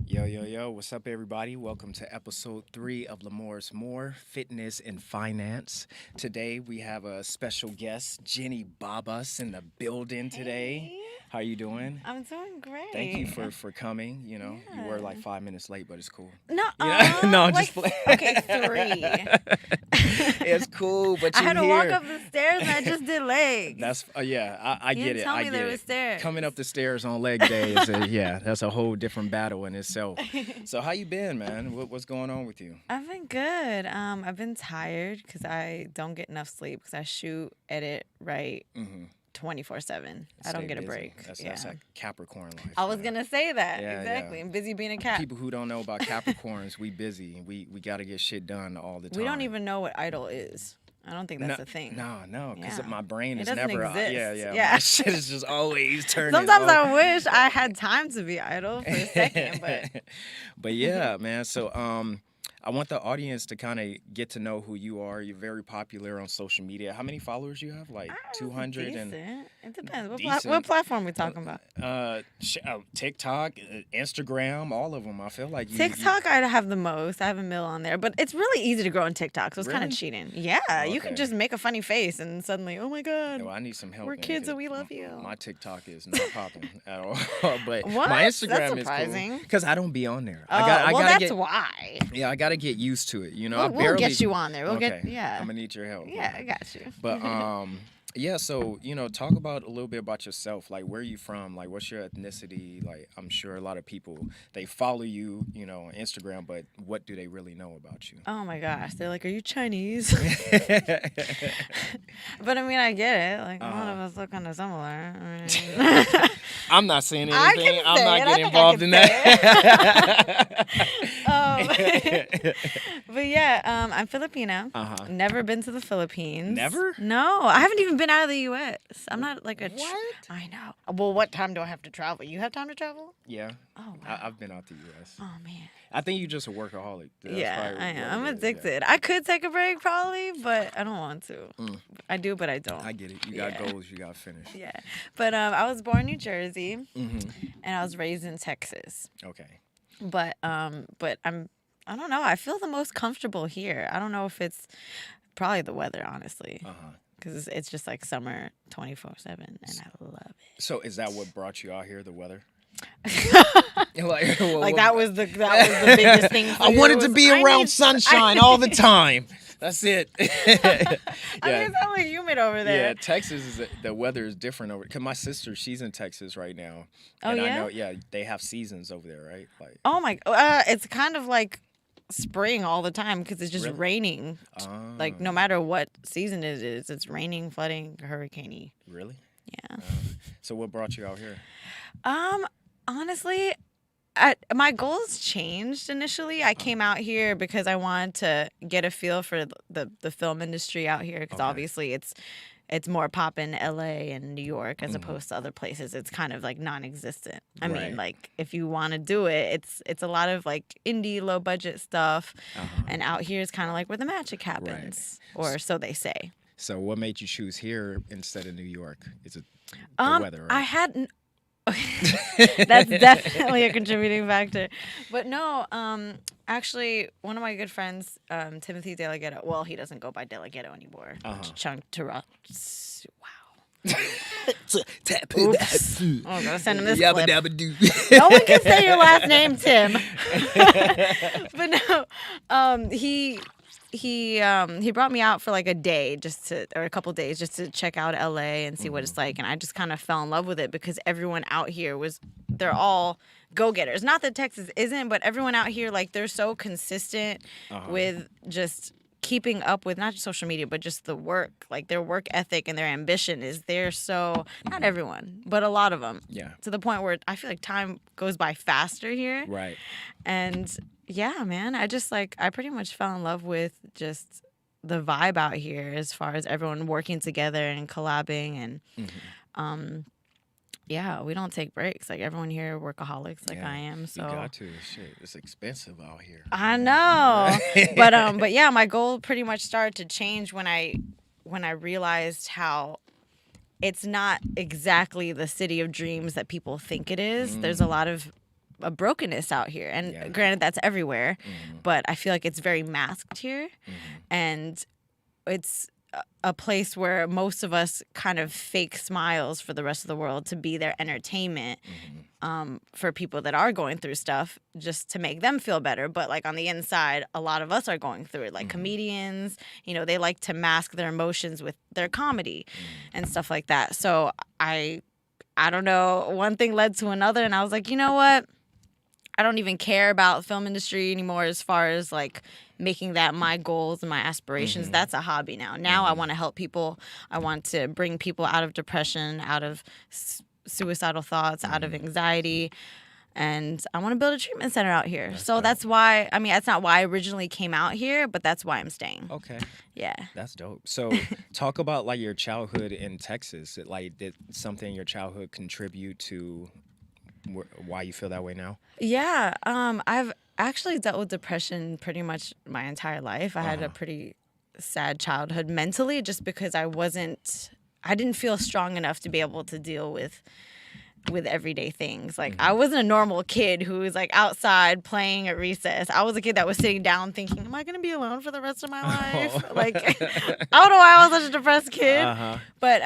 Yo, yo, yo, what's up, everybody? Welcome to episode 3 of Lamor's More Fitness and Finance. Today, we have a special guest, Jenny Babas, in the building today. Hey, How you doing? I'm doing great. Thank you for coming. You know, you were like Yeah. 5 minutes late, but it's cool. No, No, I'm like, just playing. okay, 3. It's cool, but I you're had to here. walk up the stairs and I just did legs. That's yeah, I You get didn't it. tell I me get there it. was stairs. Coming up the stairs on leg day is yeah, that's a whole different battle in itself. So how you been, man? What's going on with you? I've been good. I've been tired because I don't get enough sleep because I shoot, edit, write Mm-hmm. 24/7. I don't Stay get a busy. break. That's like Capricorn life. I was man. gonna say that Yeah, exactly. yeah. I'm busy being a cat. People who don't know about Capricorns, we busy. We got to get shit done all the time. We don't even know what idol is. I don't think that's a thing. No, because Yeah. my brain It is doesn't never. exist. Yeah. Yeah. My shit is just always turning. Sometimes on. I wish I had time to be idle for a second, but But yeah, man. So I want the audience to kind of get to know who you are. You're very popular on social media. How many followers you have? Like 200 and decent. It depends. Decent. What platform we talking about? TikTok, Instagram, all of them. I feel like you. TikTok, I have the most. I have a mill on there, but it's really easy to grow on TikTok, so it's kind Really? of cheating. Yeah, you Okay. can just make a funny face and suddenly, oh my god, Well, I need some help. we're then, kids 'cause and we love you. My TikTok is not popping at all. But What? my That's Instagram is surprising. cool because I don't be on there. Oh, I well, gotta that's get. why. Yeah, I gotta get used to it. You know, I We'll barely get you on there. We'll okay. get yeah. I'm gonna need your help. Yeah, I got you. But yeah. So talk about a little bit about yourself. Like, where are you from? Like, what's your ethnicity? Like, I'm sure a lot of people they follow you, on Instagram, but what do they really know about you? Oh my gosh, they're like, are you Chinese? But I mean, I get it. Like, a lot of us look kind of similar. I mean, I'm not saying I anything. can I'm say not it. I getting think I involved can in that. But yeah, I'm Filipino. Uh-huh. Never been to the Philippines. Never? No, I haven't even been out of the U.S. I'm not like a. What? I know. Well, what time do I have to travel? You have time to travel? Yeah. Oh wow. I've been out the U.S. Oh man. I think you're just a workaholic. That's Yeah, probably I what am. I'm it is, yeah. addicted. I could take a break probably, but I don't want to. Mm. I do, but I don't. I get it. You got Yeah. goals. You got to finish. Yeah, but I was born in New Jersey hmm and I was raised in Texas. Okay. But I don't know. I feel the most comfortable here. I don't know if it's probably the weather, honestly, Uh-huh. because it's just like summer 24/7, and I love So is that what brought you out here, the weather? it. Like that was the biggest thing. For I you wanted to was, be I around need- sunshine all the time. That's it. I mean, yeah. it's only humid over Yeah, there. Texas is the weather is different over. Cause my sister, she's in Texas right now. Oh, and I yeah? know, yeah, they have seasons over there, right? Like, Oh my! It's kind of like spring all the time because it's just Really? raining. Like ah, no matter what season it is, it's raining, flooding, hurricaney. really? Yeah. So what brought you out here? Honestly, my goals changed initially. I came out here because I wanted to get a feel for the film industry out here because Okay. obviously it's more pop in LA and New York as opposed to other places. It's kind of like non-existent. I Right. mean, like if you want to do it, it's a lot of like indie low budget stuff, Uh-huh. and out here is kind of like where the magic happens, or so they say. So what made you choose here instead of New York? Is it the weather? I Right? hadn't. That's definitely a contributing factor. But no, actually, one of my good friends, Timothy De La Ghetto, well, he doesn't go by De La Ghetto anymore. Chung Wow. Oops. Oh, I'm gonna send him this Yabba clip. dabba doo. No one can say your last name, Tim. But no, he brought me out for like a day or a couple days just to check out LA and see what it's like, and I just kind of fell in love with it because everyone out here they're all go-getters. Not that Texas isn't, but everyone out here, like, they're so consistent with just keeping up with not just social media but just the work, like their work ethic and their ambition is they're so, not everyone but a lot of them, Yeah. to the point where I feel like time goes by faster here. Right. And yeah, man, I pretty much fell in love with just the vibe out here as far as everyone working together and collabing and Yeah, we don't take breaks. Like everyone here, workaholics, like Yeah, I am. you So got to. Shit, it's expensive out here. I know, but yeah, my goal pretty much started to change when I realized how it's not exactly the city of dreams that people think it is. There's a lot of a brokenness out here, and Yeah. granted, that's everywhere, Mhm. but I feel like it's very masked here, Mhm. and it's a place where most of us kind of fake smiles for the rest of the world to be their entertainment for people that are going through stuff just to make them feel better. But like on the inside, a lot of us are going through it. Like comedians, they like to mask their emotions with their comedy and stuff like that. So I don't know, one thing led to another, and I was like, you know what? I don't even care about film industry anymore as far as like making that my goals and my aspirations. That's a hobby now. Now I want to help people. I want to bring people out of depression, out of suicidal thoughts, out of anxiety. And I want to build a treatment center out here. So that's why, I mean, that's not why I originally came out here, but that's why I'm staying. Okay. Yeah. That's dope. So talk about like your childhood in Texas. Did something in your childhood contribute to why you feel that way now? Yeah, I've actually dealt with depression pretty much my entire life. I had a pretty sad childhood mentally just because I didn't feel strong enough to be able to deal with everyday things. Like I wasn't a normal kid who was like outside playing at recess. I was a kid that was sitting down thinking, am I going to be alone for the rest of my life? Like I don't know why I was such a depressed kid. But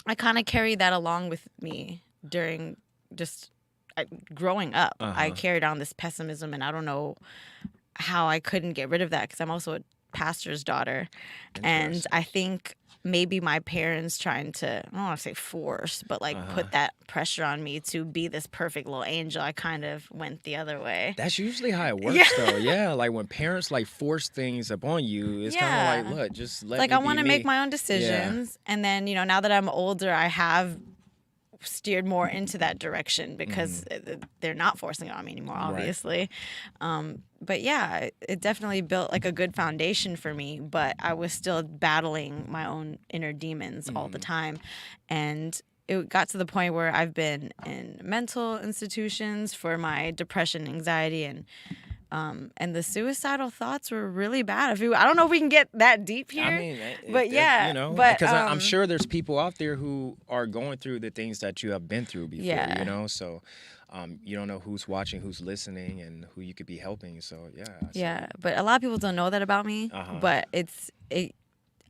I kind of carried that along with me during just growing up. I carried on this pessimism, and I don't know how I couldn't get rid of that because I'm also a pastor's daughter. And I think maybe my parents trying to, I don't want to say force, but like put that pressure on me to be this perfect little angel, I kind of went the other way. That's usually how it works, though. Yeah, like when parents like force things upon you, it's kind of like, look, just let me I be want to me. make my own decisions. And then, now that I'm older, I have steered more into that direction because they're not forcing it on me anymore, obviously. But yeah, it definitely built like a good foundation for me, but I was still battling my own inner demons all the time. And it got to the point where I've been in mental institutions for my depression, anxiety, and the suicidal thoughts were really bad. I don't know if we can get that deep here. I mean, but yeah, because I'm sure there's people out there who are going through the things that you have been through before, so you don't know who's watching, who's listening, and who you could be helping. So yeah. Yeah, but a lot of people don't know that about me. But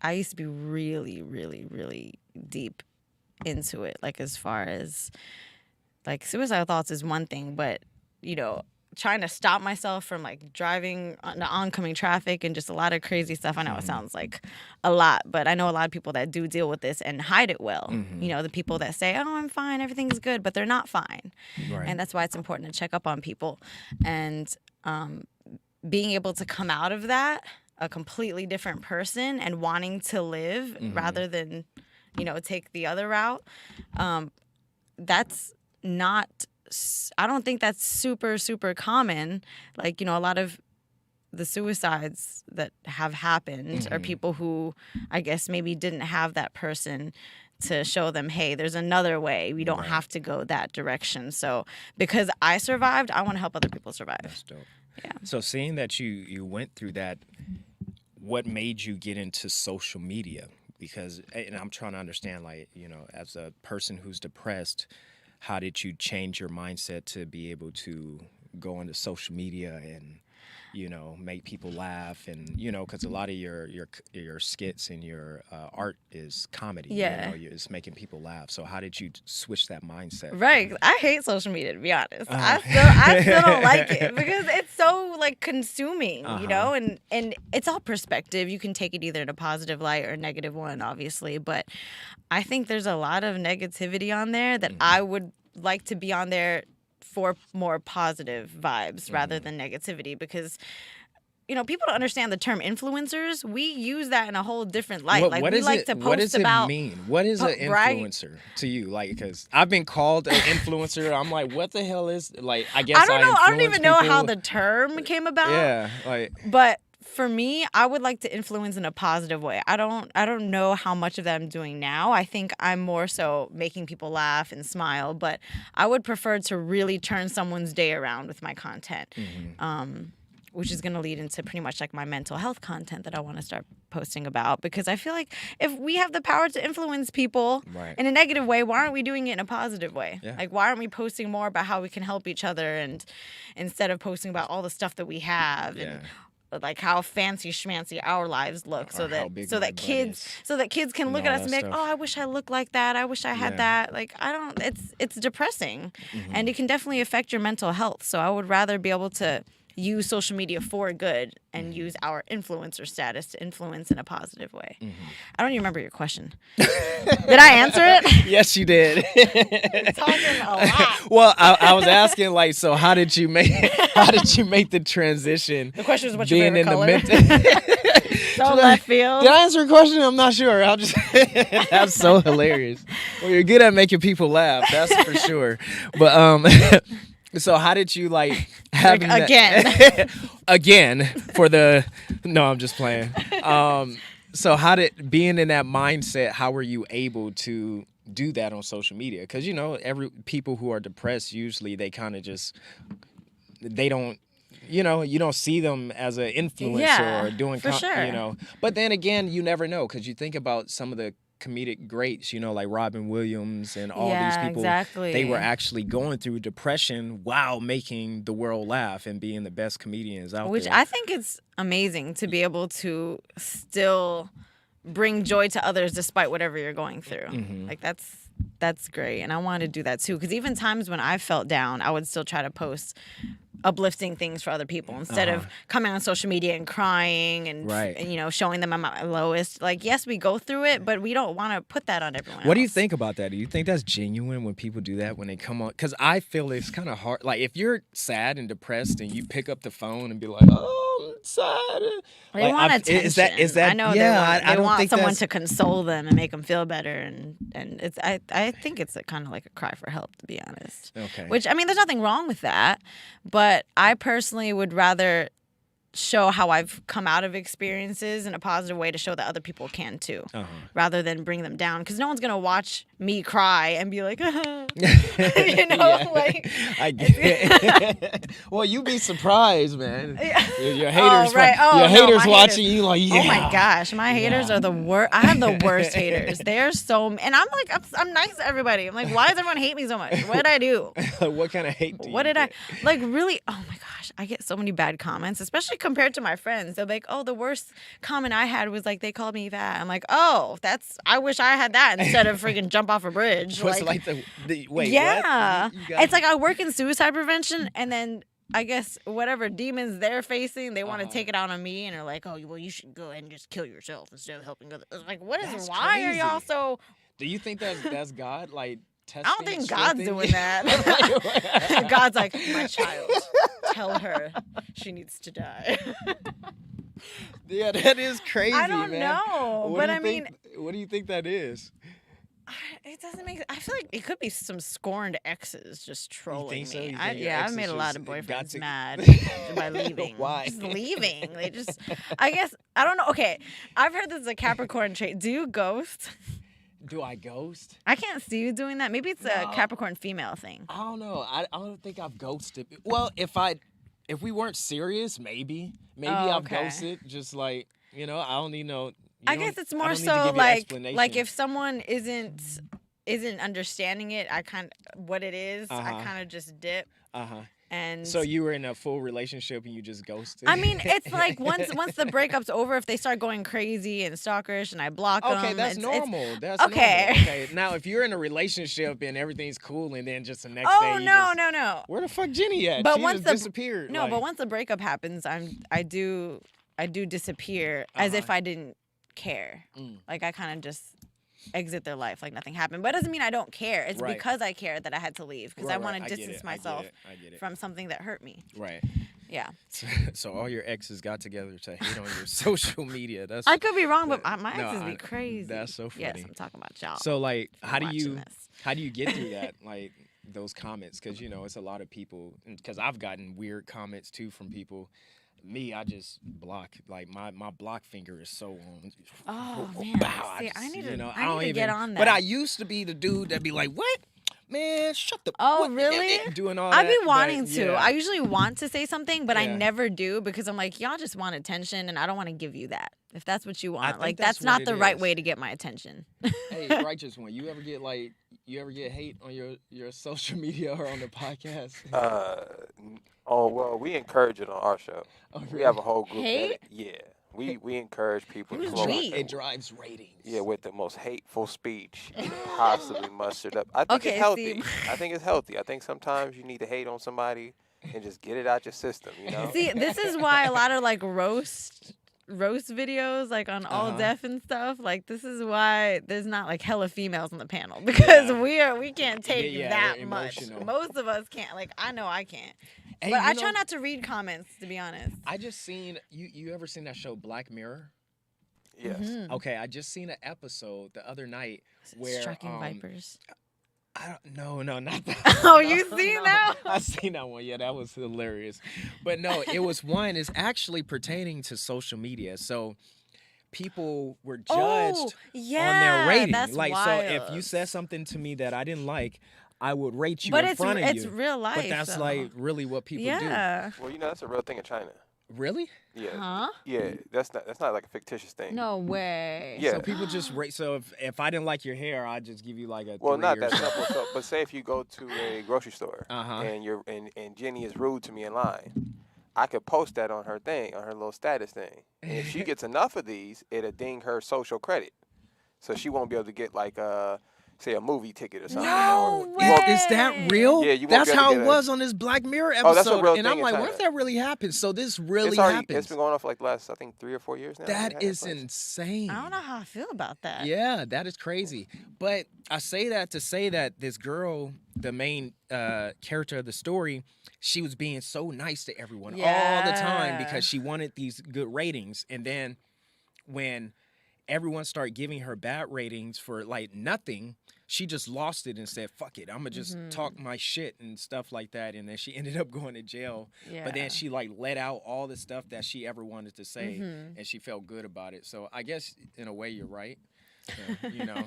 I used to be really, really, really deep into it. Like as far as like suicidal thoughts is one thing, but trying to stop myself from like driving on the oncoming traffic and just a lot of crazy stuff. I know it sounds like a lot, but I know a lot of people that do deal with this and hide it well. The people that say, oh, I'm fine, everything's good, but they're not fine. Right. And that's why it's important to check up on people. And being able to come out of that a completely different person and wanting to live rather than, take the other route, that's not... I don't think that's super, super common. Like, a lot of the suicides that have happened are people who I guess maybe didn't have that person to show them, hey, there's another way. We don't have to go that direction. So because I survived, I want to help other people survive. That's dope. Yeah. So seeing that you went through that, what made you get into social media? Because, and I'm trying to understand, like, as a person who's depressed, how did you change your mindset to be able to go into social media and, make people laugh and, because a lot of your skits and your art is comedy. Yeah. It's making people laugh. So how did you switch that mindset? Right. I hate social media, to be honest. I still don't like it because it's so like consuming, and it's all perspective. You can take it either in a positive light or a negative one, obviously. But I think there's a lot of negativity on there that I would like to be on there for more positive vibes rather than negativity because people don't understand the term influencers. We use that in a whole different light. What does it mean? What is an influencer to you? Like, because I've been called an influencer. I'm like, what the hell is, like, I guess I don't know. I don't even know people. how the term came about. Yeah, like. But for me, I would like to influence in a positive way. I don't know how much of that I'm doing now. I think I'm more so making people laugh and smile, but I would prefer to really turn someone's day around with my content. Which is going to lead into pretty much like my mental health content that I want to start posting about, because I feel like if we have the power to influence people Right. in a negative way, why aren't we doing it in a positive way? Yeah. Like, why aren't we posting more about how we can help each other, and instead of posting about all the stuff that we have Yeah. and like how fancy schmancy our lives look, Or how big my butt is. so that kids can And look all at us that and be like, stuff. oh, I wish I looked like that, I wish I had Yeah. that. Like, I don't, it's depressing, Mm-hmm. and it can definitely affect your mental health. So I would rather be able to use social media for good and use our influencer status to influence in a positive way. I don't even remember your question. Did I answer it? Yes, you did. Talking a lot. Well, I was asking, like, so how did you make the transition? The question was, what's your being favorite in color? the So left field. Did I answer a question? I'm not sure. I'll just that's so hilarious. Well, you're good at making people laugh, that's for sure. But so how did you like having Like, that- again for the no, I'm just playing. So how did being in that mindset, how were you able to do that on social media? Because every people who are depressed, usually they kind of just they don't you don't see them as an influencer Yeah, or doing for sure. But then again, you never know, because you think about some of the comedic greats, like Robin Williams and all these people. Exactly. They were actually going through depression while making the world laugh and being the best comedians out Which there. I think it's amazing to be able to still bring joy to others despite whatever you're going through. Mm-hmm. Like, that's great, and I want to do that too, because even times when I felt down, I would still try to post uplifting things for other people instead of coming on social media and crying and, Right. and showing them I'm at my lowest. Like, yes, we go through it, but we don't want to put that on everyone What do you else. think about that? Do you think that's genuine when people do that when they come on? Because I feel it's kind of hard. Like, if you're sad and depressed and you pick up the phone and be like, "Oh, I'm sad," They like, want attention. Is that? I know Yeah, they I don't want think someone that's, to console them and make them feel better, and it's I think it's kind of like a cry for help, to be honest. Okay. Which, I mean, there's nothing wrong with that, but I personally would rather show how I've come out of experiences in a positive way to show that other people can too, rather than bring them down. Because no one's gonna watch me cry and be like, Yeah. like. I get it. Well, you'd be surprised, man. Your haters, right. Oh, your no, haters my watching haters. you like, yeah. Oh my gosh, my haters are the worst. I have the worst haters. They're so, and I'm like, I'm nice to everybody. I'm like, why does everyone hate me so much? What did I do? What kind of hate do What you did I get? like? Really? Oh my gosh, I get so many bad comments, especially compared to my friends. They're like, "Oh, the worst comment I had was like they called me fat." I'm like, "Oh, I wish I had that instead of freaking jump off a bridge." What's like the wait? Yeah, What? You got- it's like I work in suicide prevention, and then I guess whatever demons they're facing, they want to take it out on me, and are like, "Oh, well, you should go ahead and just kill yourself instead of helping others." It's like, what is? That's Why are y'all crazy. so? Do you think that's God like testing? I don't think God's strengthening doing you? that. God's like, my child, tell her she needs to die. Yeah, that is crazy. I don't man. know, What but do you I mean, think- what do you think that is? it doesn't make. I feel like it could be some scorned exes just trolling so? me. You think your I've exes made a lot just of got boyfriends to- mad by leaving. Why? Just leaving. They just. I guess I don't know. Okay, I've heard this is a Capricorn trait. Do you ghost? Do I ghost? I can't see you doing that. Maybe it's a No. Capricorn female thing. I don't know. I don't think I've ghosted. Well, if we weren't serious, maybe Oh, I've okay. ghosted. Just like I don't need no. I guess it's more need to so give you like explanation. if someone isn't understanding it, what it is, I Uh-huh. kind of just dip. And So you were in a full relationship and you just ghosted. I mean, it's like once the breakup's over, if they start going crazy and stalkerish, and I block them. Okay, that's it's- normal. That's okay. normal. Okay. Now, if you're in a relationship and everything's cool, and then just the next day, Oh you no, just, no. where the fuck Jenny at? But She once just the disappeared. No, like, but once the breakup happens, I do disappear as if I didn't care. Like, I kind of just exit their life like nothing happened. But it doesn't mean I don't care. It's Right. because I care that I had to leave, because I Right, want right. to I get distance it. myself I get it. from something that hurt me. Right. Yeah. So all your exes got together to hate on your social media. That's I could be wrong, but that- my no, exes I- be crazy. that's so Yes, funny. I'm talking about y'all. so like how do watching you this. how do you get through that, like those comments? Because it's a lot of people, because I've gotten weird comments too from people, me, I just block. Like my block finger is so on. Oh man, Bow, see, I need to, I don't to get on that. But I used to be the dude that'd be like, "What, man? Shut the." Oh, what? really? Doing all I'd that. be wanting but, to. yeah. I usually want to say something, but I Yeah. never do because I'm like, y'all just want attention, and I don't want to give you that. If that's what you want, think like that's that's not what the it right is. way to get my attention. Hey, righteous one. You ever get hate on your social media or on the podcast? Oh well, we encourage it on our show. Oh, We really? have a whole group. Hate? We encourage people to Who's come up we? with It drives ratings. with the most hateful speech you can possibly mustered up. I think Okay, it's healthy. see. I think it's healthy. I think sometimes you need to hate on somebody and just get it out your system. You know. See, this is why a lot of like roast videos like on All Uh-huh. Deaf and stuff, like this is why there's not like hella females on the panel because Yeah. we can't take Yeah, that they're much. emotional. Most of us can't. Like I know I can't. Hey, But you I know, try not to read comments, to be honest. I just seen you ever seen that show Black Mirror? Yes. Mhm. Okay, I just seen an episode the other night where Striking vipers. I don't no, not that. Oh, No, you seen no. that? I seen that one. Yeah, that was hilarious. But no, it was one. It's actually pertaining to social media. So people were judged Oh, yeah, on their rating. that's Like, wild. so if you said something to me that I didn't like, I would rate you But in front of it's you. real life. But that's though. like really what people yeah. Well, that's a real thing in China. do. Really? Yeah. Huh? Yeah. That's not like a fictitious thing. No way. Yeah. So people just rate. So if I didn't like your hair, I'd just give you like a Well, 3 not or that something. simple. So, but say if you go to a grocery store Uh-huh. and Jenny is rude to me in line, I could post that on her thing, on her little status thing. And if she gets enough of these, it'll ding her social credit, so she won't be able to get like say a movie ticket or something. No or way. you won't- Is that real? Yeah, you won't That's be able to how get it a- was on this Black Mirror Oh, that's a episode. real And thing I'm in like, what China. if that really happened? So this really it's already happens. it's been going on for like the last, I think, 3 or 4 years now. That It is has place. insane. I don't know how I feel about that. Yeah, that is crazy. But I say that to say that this girl, the main character of the story, she was being so nice to everyone all the time Yeah. because she wanted these good ratings. And then when everyone started giving her bad ratings for like nothing, she just lost it and said, fuck it, I'm gonna just talk my shit and stuff like that. And then she ended up going to jail. Yeah. But then she like let out all the stuff that she ever wanted to say, Mhm. and she felt good about it. So I guess in a way you're right. So,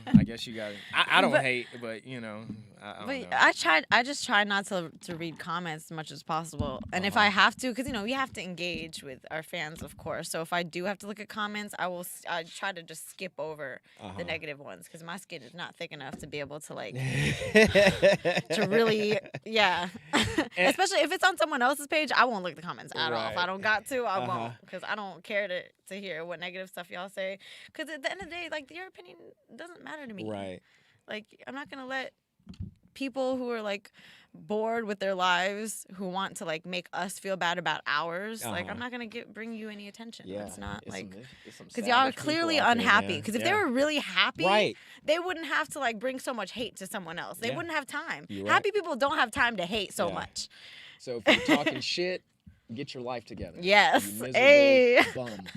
I guess you got to I don't But- hate, but I don't But know. I just try not to read comments as much as possible. And if Uh-huh. I have to, because we have to engage with our fans, of course. So if I do have to look at comments, I try to just skip over Uh-huh. the negative ones because my skin is not thick enough to be able to like to to really And- especially if it's on someone else's page. I won't look at the comments at all. If Right. I don't got to, I Uh-huh. won't because I don't care to hear what negative stuff y'all say. Because at the end of the day, like your opinion doesn't matter to me. Right. Like I'm not gonna let people who are like bored with their lives who want to like make us feel bad about ours. Like Uh-huh. I'm not gonna bring you any attention. Yeah. That's not it's like some- it's some because y'all are savage people clearly out there, unhappy. man. Because if Yeah. they were really happy, Right. they wouldn't have to like bring so much hate to someone else. They Yeah. wouldn't have time. You're right. Happy people don't have time to hate so Yeah. much. So if you're talking shit, get your life together. Yes. You miserable Hey. bum.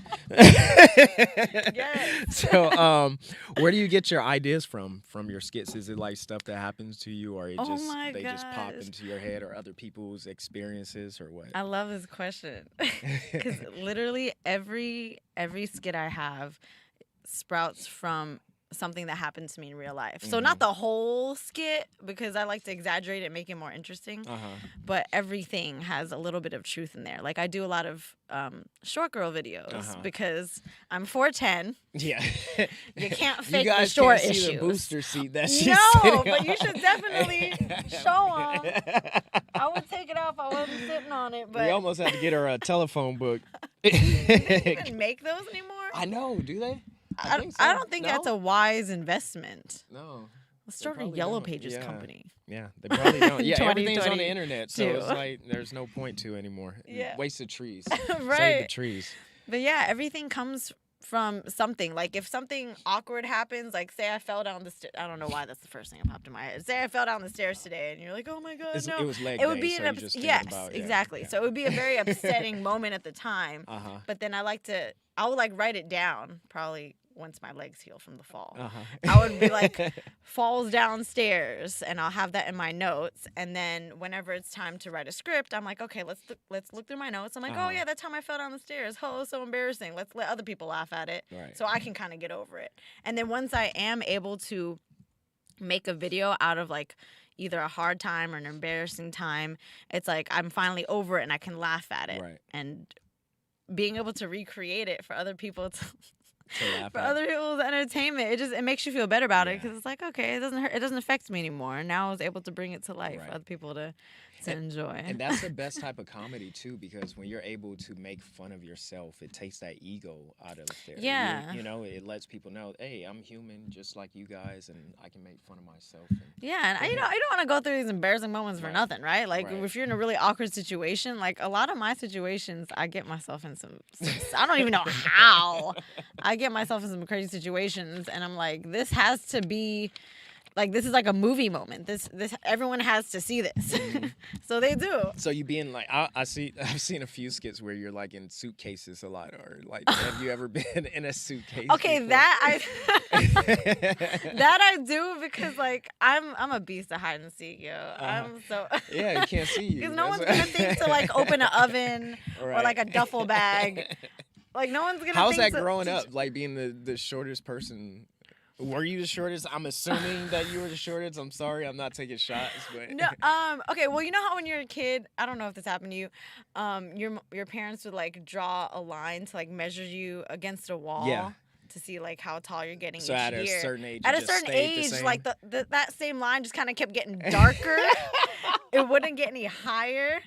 Yes. So, where do you get your ideas from? From your skits? Is it like stuff that happens to you, or Oh my they just pop gosh. into your head, or other people's experiences, or what? I love this question because literally every skit I have sprouts from something that happened to me in real life. So not the whole skit because I like to exaggerate it and make it more interesting. But everything has a little bit of truth in there. Like I do a lot of short girl videos because I'm 4'10". Yeah. You can't You fake the guys short can't see issues. the booster seat that she's No, sitting but on. you should definitely show 'em. I would take it off. I wasn't sitting on it, but We almost had to get her a telephone book. do they even make those anymore? I know, do they? I think so. don't think that's No? a wise investment. No. Let's start a probably Yellow don't. Pages Yeah. company. Yeah, they probably don't. Yeah, everything's on the 2022. internet, so it's like there's no point to anymore. Yeah. Wasted trees. Save the Right. trees. But yeah, everything comes from something. Like if something awkward happens, like say I fell down the stairs. I don't know why that's the first thing that popped in my head. Say I fell down the stairs today and you're like, oh my God, It no. was leg It would day, be so an you just yes, thinking about, exactly. Yeah. So it would be a very upsetting moment at the time. Uh-huh. But then I like to I would like write it down probably once my legs heal from the fall. Uh-huh. I would be like falls downstairs, and I'll have that in my notes. And then whenever it's time to write a script, I'm like, okay, let's look through my notes. I'm like, oh yeah, that time I fell down the stairs. Oh, so embarrassing. Let's let other people laugh at it, Right. so I can kind of get over it. And then once I am able to make a video out of like either a hard time or an embarrassing time, it's like I'm finally over it and I can laugh at it. Right. And being able to recreate it for other people to laugh for at. other people's entertainment, it makes you feel better about it, Yeah. because it's like, okay, it doesn't hurt, it doesn't affect me anymore. Now I was able to bring it to life Right. for other people to enjoy. And that's the best type of comedy too, because when you're able to make fun of yourself, it takes that ego out of there. Yeah. You know, it lets people know, hey, I'm human just like you guys, and I can make fun of myself. And, Yeah, and I don't want to go through these embarrassing moments for Right. nothing, right? Like Right. if you're in a really awkward situation, like a lot of my situations, I get myself in some I don't even know how. I get myself in some crazy situations, and I'm like, this has to be like, this is like a movie moment. This everyone has to see this. Mm-hmm. So they do. So you being like, I've seen a few skits where you're like in suitcases a lot, or like, have you ever been in a suitcase? Okay, before? that I do, because like I'm a beast at hide and seek, yo. I'm so Yeah, you can't see you. because no one's That's gonna think to like open an oven or Right. like a duffel bag. Like no one's gonna. How's think that to, growing up? Like being the shortest person. Were you the shortest? I'm assuming that you were the shortest. I'm sorry, I'm not taking shots, but No, okay, well, you know how when you're a kid, I don't know if this happened to you, your parents would like draw a line to like measure you against a wall. Yeah. To see like how tall you're getting So each at year. a certain age, At it a just certain stayed the age, same? like that same line just kind of kept getting darker. It wouldn't get any higher.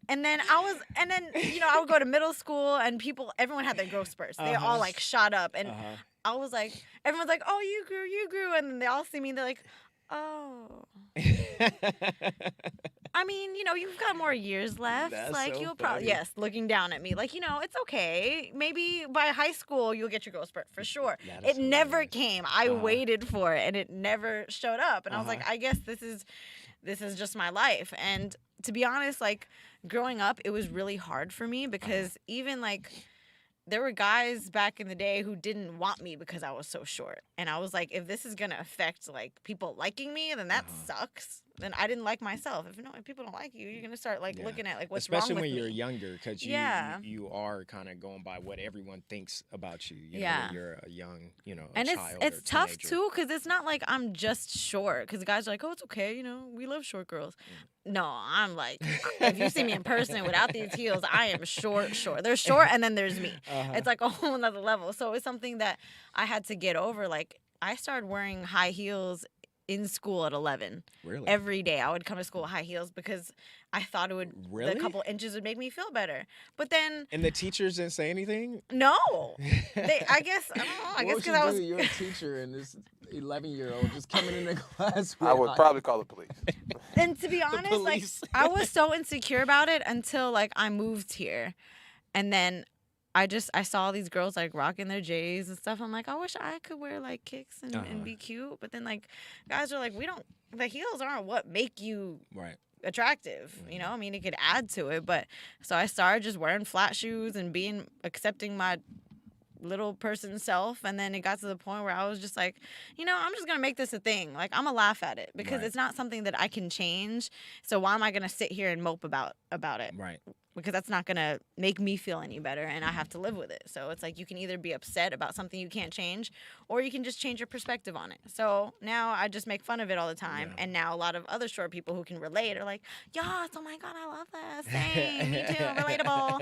And then I would go to middle school, and everyone had their growth spurts. They Uh-huh. all like shot up, and Uh-huh. I was like, everyone's like, oh, you grew, and then they all see me, and they're like, oh. I mean, you've got more years left. That's like so you'll probably funny. looking down at me, like, it's okay. Maybe by high school you'll get your growth spurt for sure. That It is never hilarious. came. I Uh-huh. waited for it, and it never showed up. And I was Uh-huh. like, I guess this is just my life. And to be honest, like growing up, it was really hard for me, because even like there were guys back in the day who didn't want me because I was so short. And I was like, if this is going to affect like people liking me, then that sucks. Then I didn't like myself. If people don't like you, you're going to start like Yeah. looking at like what's Especially wrong with when me. you're younger, because Yeah. you are kind of going by what everyone thinks about you. You know, Yeah. when you're a young, a And child it's or tough teenager. too, because it's not like I'm just short. Because guys are like, oh, it's okay, we love short girls. No, I'm like, if you see me in person without these heels, I am short. There's short, and then there's me. Uh-huh. It's like a whole another level. So it's something that I had to get over. Like I started wearing high heels in school at 11. Really? Every day I would come to school with high heels, because I thought Really? the couple inches would make me feel better. But then And the teachers didn't say anything? no, I guess I don't know. I guess What would because you I was. do? You're a teacher, and this 11-year-old just coming into class. I with would high- probably call the police. And to be honest, like police. I was so insecure about it until like I moved here, and then I saw these girls like rocking their J's and stuff. I'm like, I wish I could wear like kicks and Uh-huh. be cute. But then like guys are like, the heels aren't what make you Right. attractive. I mean, it could add to it, but so I started just wearing flat shoes and accepting my little person self, and then it got to the point where I was just like, I'm just gonna make this a thing. Like I'm gonna laugh at it, because Right. it's not something that I can change. So why am I gonna sit here and mope about it? Right. Because that's not gonna make me feel any better, and I have to live with it. So it's like you can either be upset about something you can't change, or you can just change your perspective on it. So now I just make fun of it all the time, Yeah. and now a lot of other short people who can relate are like, "Yes, oh my god, I love that. Same, me too, relatable."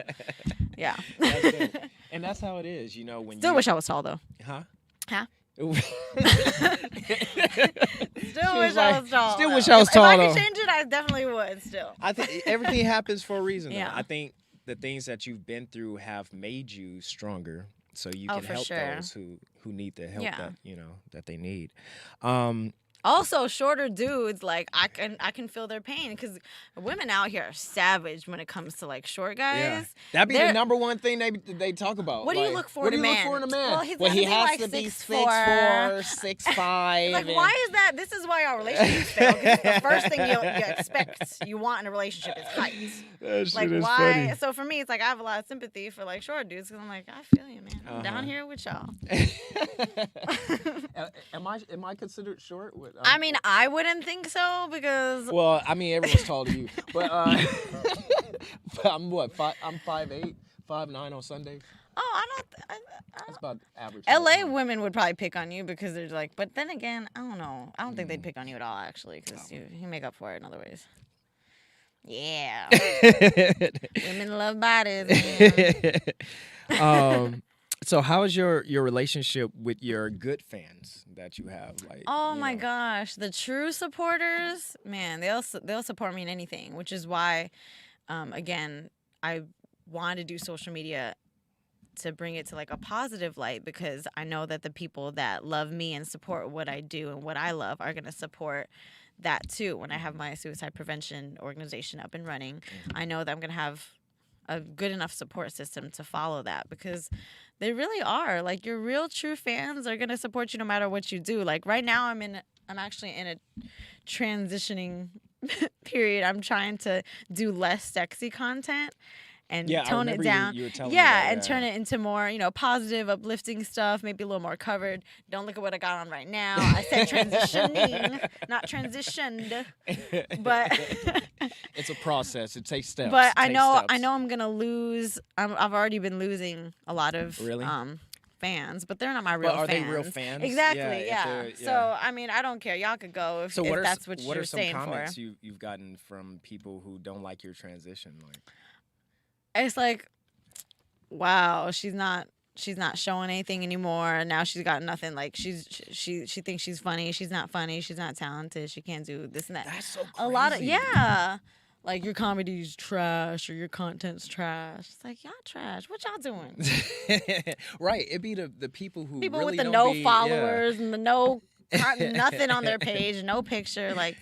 Yeah. That's it. And that's how it is, when Still you... wish I was tall though. Huh? Huh? Still Still wish I was tall. Still though. wish I was If I tall, could though. change it, I definitely would. Still. I think everything happens for a reason. Though. Yeah. I think the things that you've been through have made you stronger, so you Oh, can for help sure. those who need the help Yeah. that that they need. Also, shorter dudes, like I can feel their pain because women out here are savage when it comes to like short Yeah, guys. that'd be the They're- number one thing they talk about. What do you Like, look for what in do a you look man? for in a man? Well, he's Well, gotta he be has like to be 6'4". 6'5". Like, why is that? This is why our relationships fail. 'Cause it's the first thing you expect you want in a relationship is height. That shit Like, is why? funny. So for me, it's like I have a lot of sympathy for like short dudes because I'm like, I feel you, man. I'm down here with y'all. Am I considered short? I mean, I wouldn't think so because well, I mean, everyone's taller than you, but but I'm what? I'm 5'8", 5'9" on Sundays. oh, I don't. That's about average. LA women would probably pick on you because they're like, but then again, I don't know. I don't think they'd pick on you at all, actually, because you make up for it in other ways. Yeah. Women love bodies, man. So how is your relationship with your good fans that you have? Like, Oh you my know? gosh, the true supporters, man, they'll support me in anything, which is why, again, I wanted to do social media to bring it to like a positive light because I know that the people that love me and support what I do and what I love are gonna support that too. When I have my suicide prevention organization up and running, I know that I'm gonna have a good enough support system to follow that because they really are. Like your real true fans are gonna support you no matter what you do. Like right now I'm actually in a transitioning period. I'm trying to do less sexy content and Yeah, I tone it remember down. you were telling me that, and yeah. turn it into more, positive, uplifting stuff, maybe a little more covered. Don't look at what I got on right now. I said transitioning, not transitioned. But It's a process. It takes steps. but It I takes know steps. I'm gonna lose. I've already been losing a lot of Really? fans, but they're not my real are fans. they real fans? Exactly. Yeah, if Yeah. they're- yeah. So I mean, I don't care. Y'all could go if, So if what are that's what what you're are some saying comments for. you've gotten from people who don't like your transition? Like, It's like, wow, she's not showing anything anymore. Now she's got nothing. Like she thinks she's funny. She's not funny. She's not talented. She can't do this and that. that's so crazy. A lot of like your comedy's trash or your content's trash. It's like y'all trash. What y'all doing? Right. It'd be the people who People really with the don't no be, followers and the no nothing on their page, no picture. Like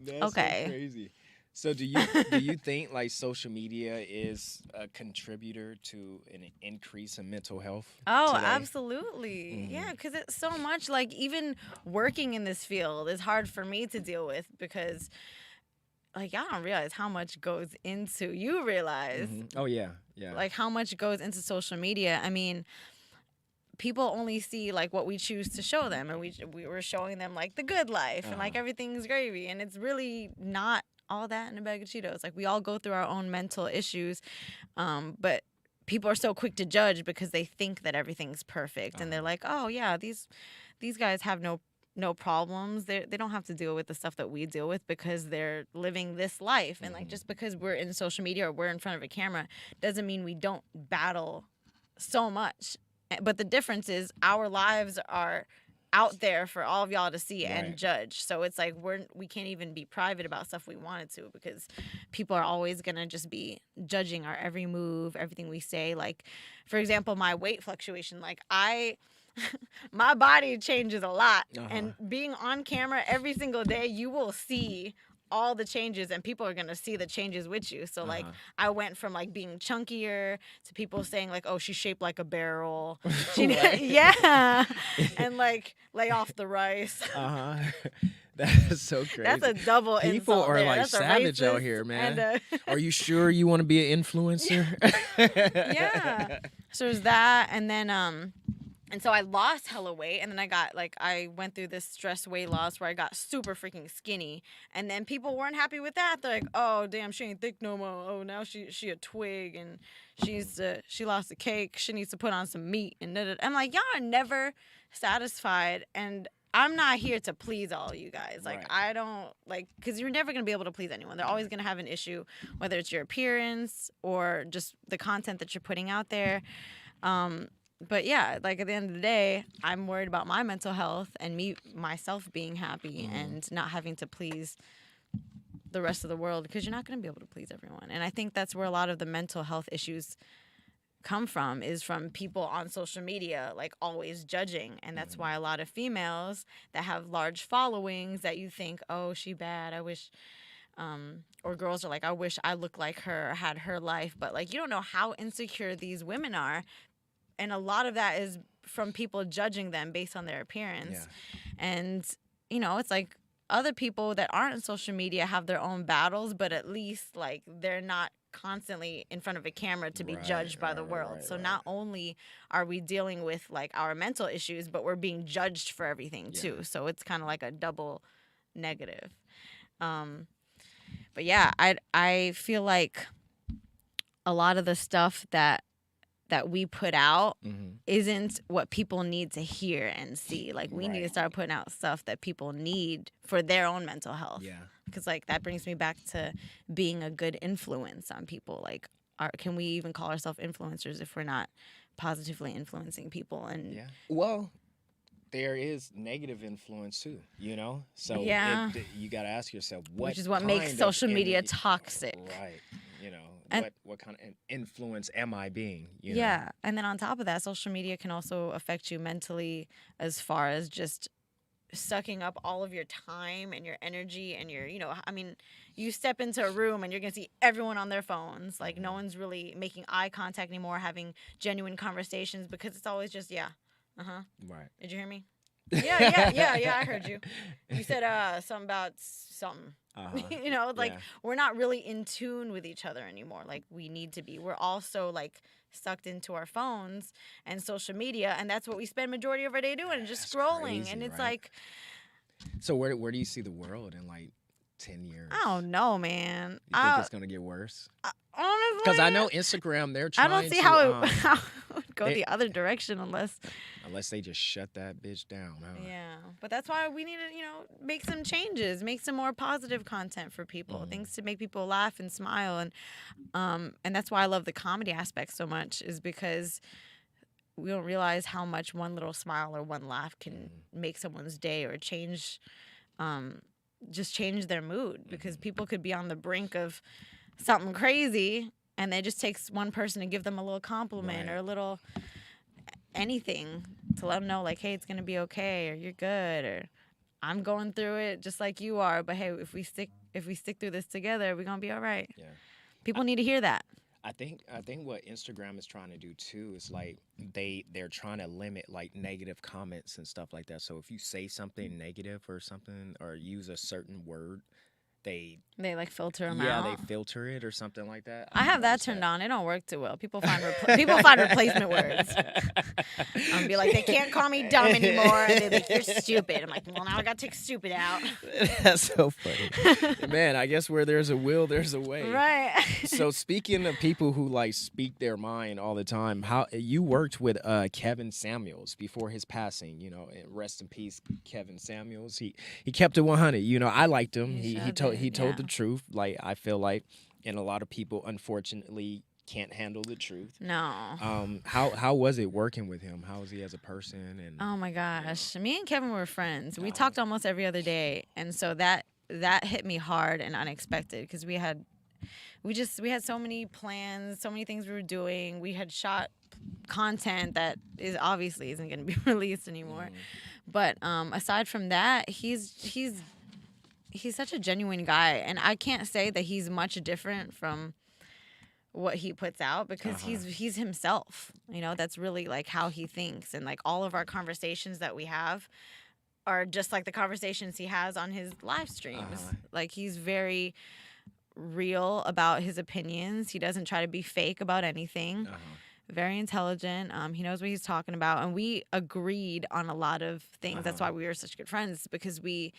That's okay. so crazy. So do you think like social media is a contributor to an increase in mental health? Oh, today? absolutely. Yeah, because it's so much like even working in this field is hard for me to deal with because like y'all don't realize how much goes into you realize Oh yeah, yeah. like how much goes into social media. I mean, people only see like what we choose to show them, and we were showing them like the good life and like everything's gravy, and it's really not all that in a bag of Cheetos. Like we all go through our own mental issues, but people are so quick to judge because they think that everything's perfect, and they're like, oh yeah, these guys have no problems. They don't have to deal with the stuff that we deal with because they're living this life. And like just because we're in social media or we're in front of a camera doesn't mean we don't battle so much. But the difference is our lives are out there for all of y'all to see and Right. judge. So it's like we can't even be private about stuff we wanted to because people are always going to just be judging our every move, everything we say. Like for example, my weight fluctuation, like my body changes a lot, and being on camera every single day, you will see all the changes, and people are gonna see the changes with you. So like, I went from like being chunkier to people saying like, "Oh, she's shaped like a barrel." Yeah, and like lay off the rice. That's so crazy. That's a double People insult are there. like That's a savage out racist here, man. and Are you sure you want to be an influencer? yeah. So there's that, and then and so I lost hella weight, and then I went through this stress weight loss where I got super freaking skinny, and then people weren't happy with that. They're like, oh damn, she ain't thick no more. Oh, now she a twig, and she lost a cake. She needs to put on some meat, and I'm like, y'all are never satisfied, and I'm not here to please all of you guys. Like, Right. I don't, like, because you're never going to be able to please anyone. They're always going to have an issue, whether it's your appearance or just the content that you're putting out there. But yeah, like, at the end of the day, I'm worried about my mental health and myself being happy and not having to please the rest of the world, because you're not going to be able to please everyone. And I think that's where a lot of the mental health issues come from is from people on social media, like always judging. And that's why a lot of females that have large followings that you think, oh, she bad, I wish, or girls are like, I wish I looked like her or had her life. But like, you don't know how insecure these women are. And a lot of that is from people judging them based on their appearance. And, you know, it's like other people that aren't on social media have their own battles, but at least like they're not constantly in front of a camera to be judged by the world. So not only are we dealing with like our mental issues, but we're being judged for everything too. So it's kind of like a double negative. But yeah, I feel like a lot of the stuff that we put out isn't what people need to hear and see. Like we need to start putting out stuff that people need for their own mental health. Yeah. Because like that brings me back to being a good influence on people. Like, can we even call ourselves influencers if we're not positively influencing people? And well, there is negative influence too, you know? So you got to ask yourself, which is what makes social media toxic. Right. You know, and what kind of influence am I being? You know? Yeah. And then on top of that, social media can also affect you mentally as far as just sucking up all of your time and your energy and your, you know, I mean, you step into a room and you're going to see everyone on their phones. Like no one's really making eye contact anymore, having genuine conversations because it's always just, Right. Did you hear me? Yeah, I heard you. You said something about something. You know, like we're not really in tune with each other anymore like we need to be. We're also like sucked into our phones and social media, and that's what we spend majority of our day doing, just scrolling. Crazy, and it's like, so where do you see the world in like 10 years? I don't know, man. You think it's gonna get worse? Honestly, because I know Instagram, they're trying. I don't see how it would go the other direction unless they just shut that bitch down. Huh? Yeah, but that's why we need to, you know, make some changes, make some more positive content for people, things to make people laugh and smile, and that's why I love the comedy aspect so much, is because we don't realize how much one little smile or one laugh can make someone's day or change, just change their mood, because people could be on the brink of something crazy, and it just takes one person to give them a little compliment or a little anything to let them know, like, hey, it's gonna be okay, or you're good, or I'm going through it just like you are, but hey, if we stick through this together, we're gonna be all right. Yeah, people need to hear that. I think what Instagram is trying to do too is like they're trying to limit like negative comments and stuff like that. So if you say something negative or something, or use a certain word, they like filter them out. Yeah, they filter it or something like that. I have that turned on. It don't work too well. People find replacement words. I'm be like, they can't call me dumb anymore. And they're like, you're stupid. I'm like, well, now I got to take stupid out. That's so funny. Man, I guess where there's a will, there's a way. Right. So speaking of people who like speak their mind all the time, how you worked with Kevin Samuels before his passing, you know, and rest in peace, Kevin Samuels. He kept it 100. You know, I liked him. He told the truth. Like, I feel like, and a lot of people unfortunately can't handle the truth. No. How was it working with him? How was he as a person? And oh my gosh, me and Kevin were friends. We talked almost every other day, and so that hit me hard and unexpected, because we had so many plans, so many things we were doing. We had shot content that obviously isn't going to be released anymore. But aside from that, he's such a genuine guy, and I can't say that he's much different from what he puts out, because he's himself. You know, that's really like how he thinks, and like all of our conversations that we have are just like the conversations he has on his live streams. Like, he's very real about his opinions. He doesn't try to be fake about anything. Very intelligent. He knows what he's talking about, and we agreed on a lot of things. That's why we were such good friends, because we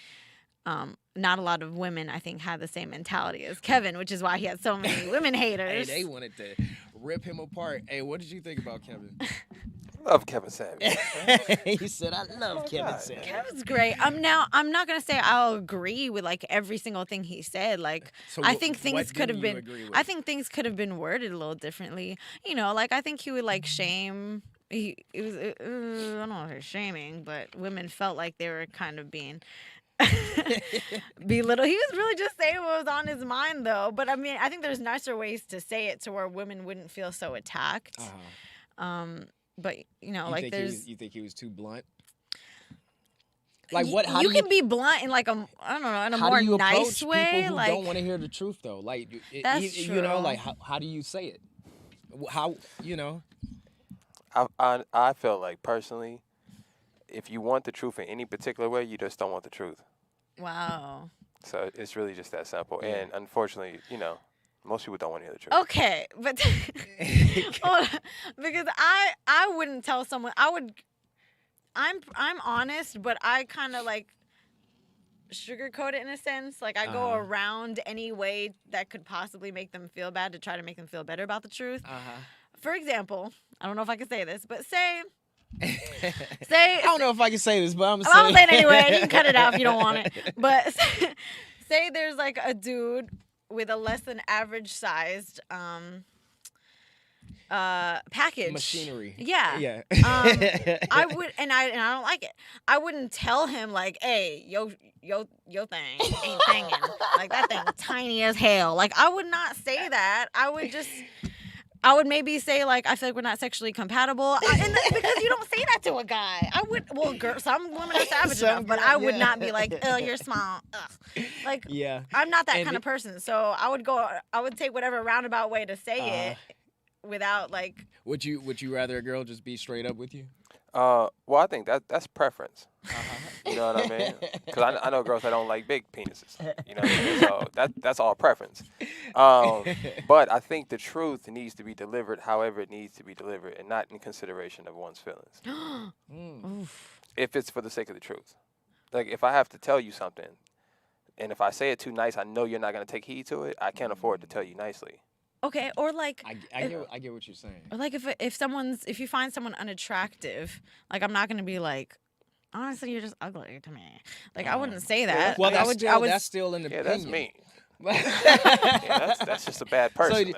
not a lot of women, I think, had the same mentality as Kevin, which is why he had so many women haters. Hey, they wanted to rip him apart. Hey, what did you think about Kevin? I love Kevin Samuels. He said, I love Kevin Samuels. Kevin's great. I'm not going to say I'll agree with like every single thing he said. Like, so I think things could have been, worded a little differently. You know, like, I think he would like shame. I don't know if it's shaming, but women felt like they were kind of being belittle. He was really just saying what was on his mind, though. But I mean, I think there's nicer ways to say it to where women wouldn't feel so attacked. But like there's. You think he was too blunt? Like what? How You do can be blunt in like a I don't know in a how more do you nice approach way. people who Like don't want to hear the truth though? Like That's true. like how do you say it? How I feel like personally, if you want the truth in any particular way, you just don't want the truth. wow. So it's really just that simple. Yeah. And unfortunately, most people don't want to hear the truth. Okay, but hold on, because I wouldn't tell someone. I'm honest, but I kind of like sugarcoat it in a sense. Like I go around any way that could possibly make them feel bad to try to make them feel better about the truth. For example, I don't know if I can say this, but say I don't know if I can say this, but I'm saying it anyway. You can cut it out if you don't want it. But say there's like a dude with a less than average sized package machinery. Yeah. I would, and I don't like it. I wouldn't tell him like, "Hey, yo thing ain't thingin'." Like that thing tiny as hell. Like I would not say that. I would maybe say like, I feel like we're not sexually compatible, because you don't say that to a guy. I would, some women are savage enough, but I would not be like, "Oh, you're small." Ugh. Like, I'm not that kind of person. So I would take whatever roundabout way to say it. Without like, would you rather a girl just be straight up with you? Well, I think that's preference. You know what I mean? Because I know girls that don't like big penises. You know what I mean? So that's all preference. But I think the truth needs to be delivered however it needs to be delivered, and not in consideration of one's feelings. If it's for the sake of the truth. Like if I have to tell you something, and if I say it too nice, I know you're not going to take heed to it. I can't afford to tell you nicely. Okay, or like I get what you're saying. Or like if you find someone unattractive, like I'm not gonna be like, honestly, you're just ugly to me. Like I wouldn't say that. Well, like, that's still an opinion. That's me. That's just a bad person.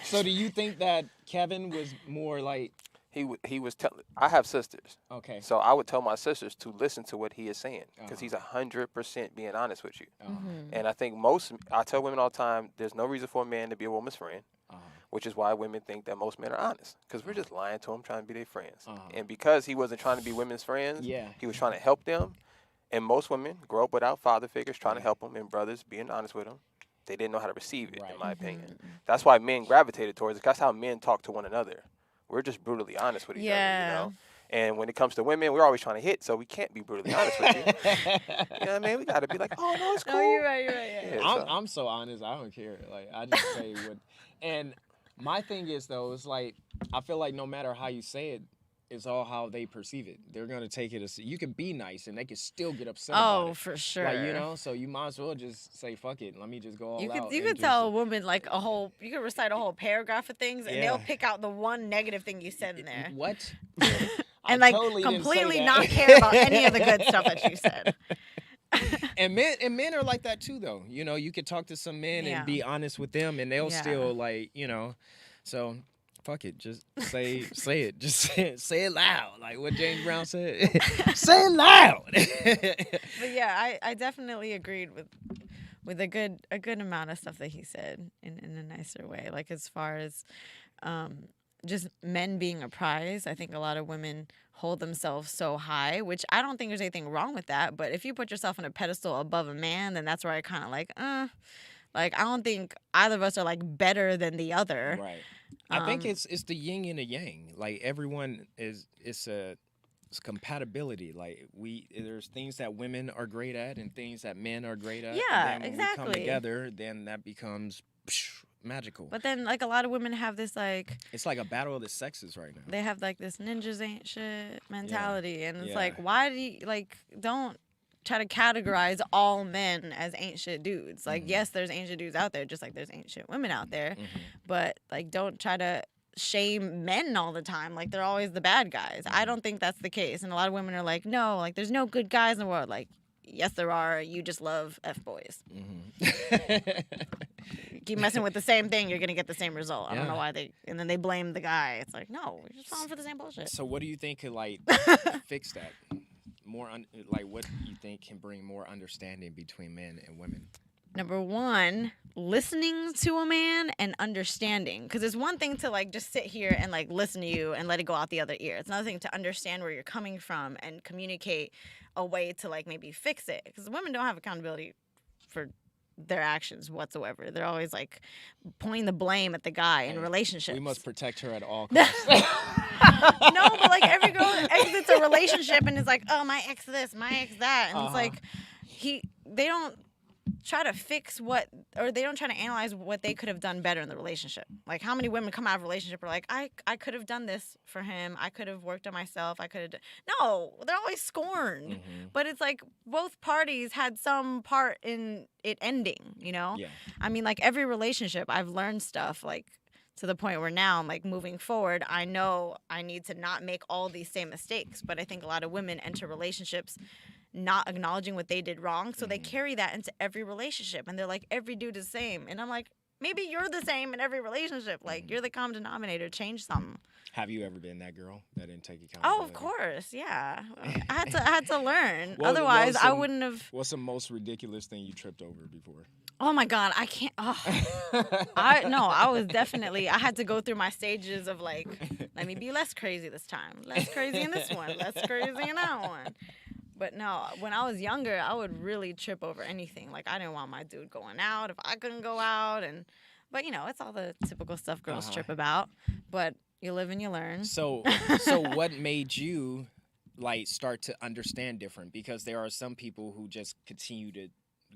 So do you think that Kevin was more like he was telling? I have sisters. Okay. So I would tell my sisters to listen to what he is saying because he's 100% being honest with you. And I think I tell women all the time, there's no reason for a man to be a woman's friend, which is why women think that most men are honest because we're just lying to them, trying to be their friends. And because he wasn't trying to be women's friends, he was trying to help them. And most women grow up without father figures trying to help them and brothers being honest with them. They didn't know how to receive it, in my opinion. That's why men gravitated towards it. That's how men talk to one another. We're just brutally honest with each other, And when it comes to women, we're always trying to hit, so we can't be brutally honest with you. You know what I mean? We got to be like, "Oh, no, it's cool." No, you're right. Yeah, I'm so honest. I don't care. Like, I just say what. And my thing is, though, it's like, I feel like no matter how you say it, it's all how they perceive it. They're going to take it as, you can be nice, and they can still get upset about it. Oh, for sure. Like, so you might as well just say, fuck it. Let me just go all out. You could tell a woman, like, you could recite a whole paragraph of things, and they'll pick out the one negative thing you said in there. What? And, like, totally completely not care about any of the good stuff that you said. And men are like that, too, though. You could talk to some men and be honest with them, and they'll still, like, so... Fuck it, just say it. Just say it loud, like what James Brown said. Say it loud. But yeah, I definitely agreed with a good amount of stuff that he said in a nicer way. Like as far as just men being a prize, I think a lot of women hold themselves so high, which I don't think there's anything wrong with that. But if you put yourself on a pedestal above a man, then that's where I kind of like, like I don't think either of us are like better than the other. Right. I think it's the yin and the yang. Like everyone it's compatibility. Like there's things that women are great at and things that men are great at. Yeah, and then when exactly. we come together, then that becomes magical. But then like a lot of women have this like it's like a battle of the sexes right now. They have like this ninjas ain't shit mentality, and it's like, why do you don't try to categorize all men as ain't shit dudes. Like, yes, there's ain't shit dudes out there, just like there's ain't shit women out there. But, like, don't try to shame men all the time. Like, they're always the bad guys. I don't think that's the case. And a lot of women are like, no, like, there's no good guys in the world. Like, yes, there are. You just love F-boys. Keep messing with the same thing, you're going to get the same result. I don't know why and then they blame the guy. It's like, no, we're just falling for the same bullshit. So what do you think could, like, fix that? like what you think can bring more understanding between men and women? Number one, listening to a man and understanding. Because it's one thing to like just sit here and like listen to you and let it go out the other ear. It's another thing to understand where you're coming from and communicate a way to like maybe fix it. Because women don't have accountability for their actions whatsoever. They're always like pointing the blame at the guy in relationships. We must protect her at all costs. No, but like every girl exits a relationship and is like, oh, my ex this, my ex that. And it's like they don't try to fix they don't try to analyze what they could have done better in the relationship. Like how many women come out of a relationship are like, I could have done this for him. I could have worked on myself. No, they're always scorned. Mm-hmm. But it's like both parties had some part in it ending, you know? Yeah. I mean, like every relationship, I've learned stuff like to the point where now I'm like moving forward, I know I need to not make all these same mistakes. But I think a lot of women enter relationships not acknowledging what they did wrong. So they carry that into every relationship. And they're like, every dude is the same. And I'm like, maybe you're the same in every relationship. Like, you're the common denominator. Change something. Have you ever been that girl that didn't take accountability? Oh, of course. Yeah. I had to learn. Otherwise, I wouldn't have. What's the most ridiculous thing you tripped over before? Oh, my God. I can't. Oh. I was definitely. I had to go through my stages of like, let me be less crazy this time. Less crazy in this one. Less crazy in that one. But no, when I was younger, I would really trip over anything. Like, I didn't want my dude going out if I couldn't go out. But, you know, it's all the typical stuff girls trip about. But you live and you learn. So what made you, like, start to understand different? Because there are some people who just continue to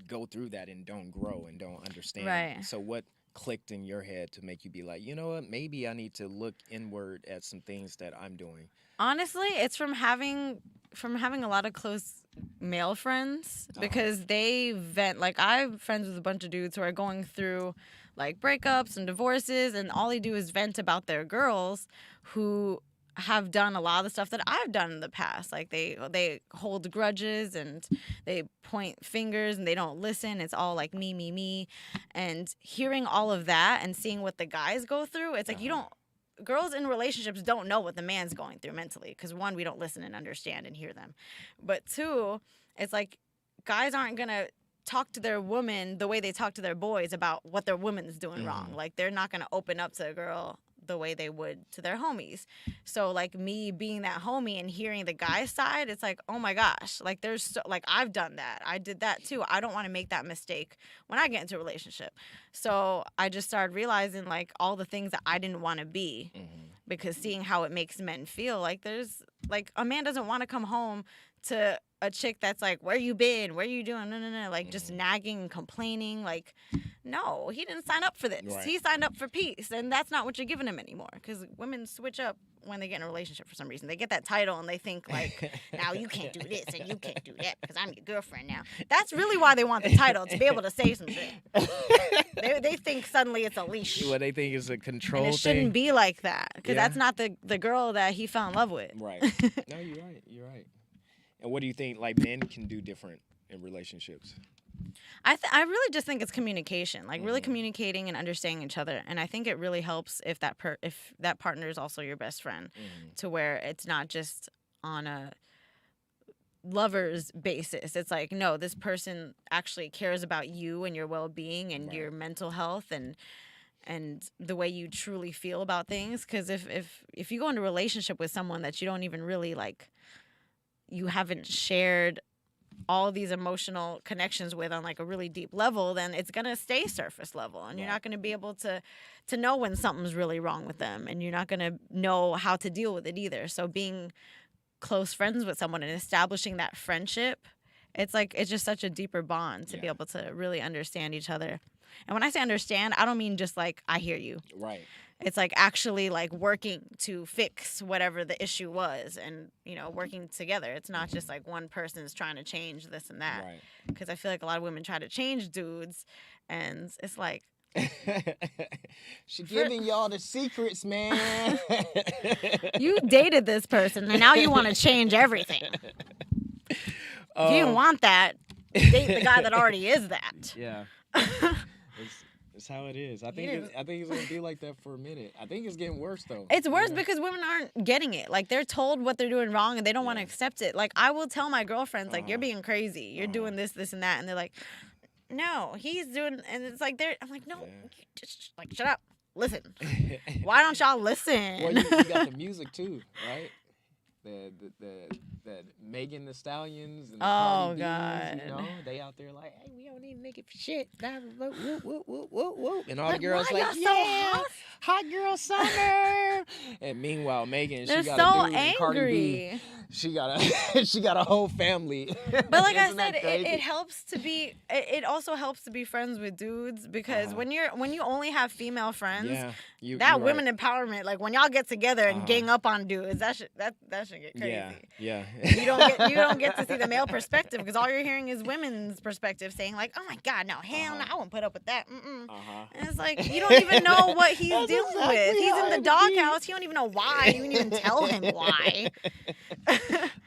go through that and don't grow and don't understand. Right. So what clicked in your head to make you be like, you know what, maybe I need to look inward at some things that I'm doing? Honestly, it's from having a lot of close male friends because they vent. Like, I'm friends with a bunch of dudes who are going through like breakups and divorces, and all they do is vent about their girls who have done a lot of the stuff that I've done in the past. Like they hold grudges and they point fingers and they don't listen. It's all like me. And hearing all of that and seeing what the guys go through, it's like girls in relationships don't know what the man's going through mentally because, one, we don't listen and understand and hear them. But two, it's like guys aren't going to talk to their woman the way they talk to their boys about what their woman's doing wrong. Like, they're not going to open up to a girl the way they would to their homies. So, like, me being that homie and hearing the guy's side, it's like, oh my gosh, like, I've done that. I did that too. I don't want to make that mistake when I get into a relationship. So I just started realizing, like, all the things that I didn't want to be because seeing how it makes men feel. Like, there's, like, a man doesn't want to come home to a chick that's like, where you been? Where you doing? No. Like, just nagging and complaining. Like, no, he didn't sign up for this. Right. He signed up for peace. And that's not what you're giving him anymore. Because women switch up when they get in a relationship for some reason. They get that title and they think, like, now you can't do this and you can't do that because I'm your girlfriend now. That's really why they want the title, to be able to say some shit. They think suddenly it's a leash. What they think is a control and it shouldn't be like that. Because that's not the girl that he fell in love with. Right. No, you're right. And what do you think, like, men can do different in relationships? I really just think it's communication, like really communicating and understanding each other. And I think it really helps if that partner is also your best friend, to where it's not just on a lover's basis. It's like, no, this person actually cares about you and your well-being and your mental health and the way you truly feel about things. Because if you go into a relationship with someone that you don't even really like, you haven't shared all these emotional connections with on like a really deep level, then it's going to stay surface level, and you're not going to be able to know when something's really wrong with them, and you're not going to know how to deal with it either. So being close friends with someone and establishing that friendship, it's just such a deeper bond to be able to really understand each other. And when I say understand, I don't mean just like I hear you. Right. It's like actually like working to fix whatever the issue was, and, you know, working together. It's not just like one person's trying to change this and that. Right. Because I feel like a lot of women try to change dudes, and it's like, she giving y'all the secrets, man. You dated this person and now you want to change everything. If you didn't want that, date the guy that already is that. Yeah. That's how it is. I He think didn't- I think it's gonna be like that for a minute. I think it's getting worse though. It's worse Yeah. because women aren't getting it. Like they're told what they're doing wrong and they don't want to Yeah. accept it. Like I will tell my girlfriends, like, you're Uh-huh. being crazy. You're doing this, this, and that, and they're like, no, he's doing, and it's like they're. I'm like, no, Yeah. you just like shut up, listen. Why don't y'all listen? Well, you got the music too, right? The Megan the Stallions and the Cardi B's, God. you know, they out there like, hey, we don't need nigga for shit. Whoop, whoop, whoop, whoop, whoop, whoop. And all the girls why like, y'all so yeah, hot girl summer. And meanwhile, Megan, They're she got so a dude, and Cardi B, angry. she got a she got a whole family. But like I Isn't that said, crazy? it helps to be. It also helps to be friends with dudes because Uh-huh. when you only have female friends, Yeah, that you're women right. empowerment, like when y'all get together and Uh-huh. gang up on dudes, that should get crazy. Yeah. You don't get to see the male perspective because all you're hearing is women's perspective saying like, oh my God, no, hell no, I won't put up with that. Uh-huh. And it's like you don't even know what he's That's dealing exactly with. He's how in the it doghouse. He don't even know why. You didn't even tell him why.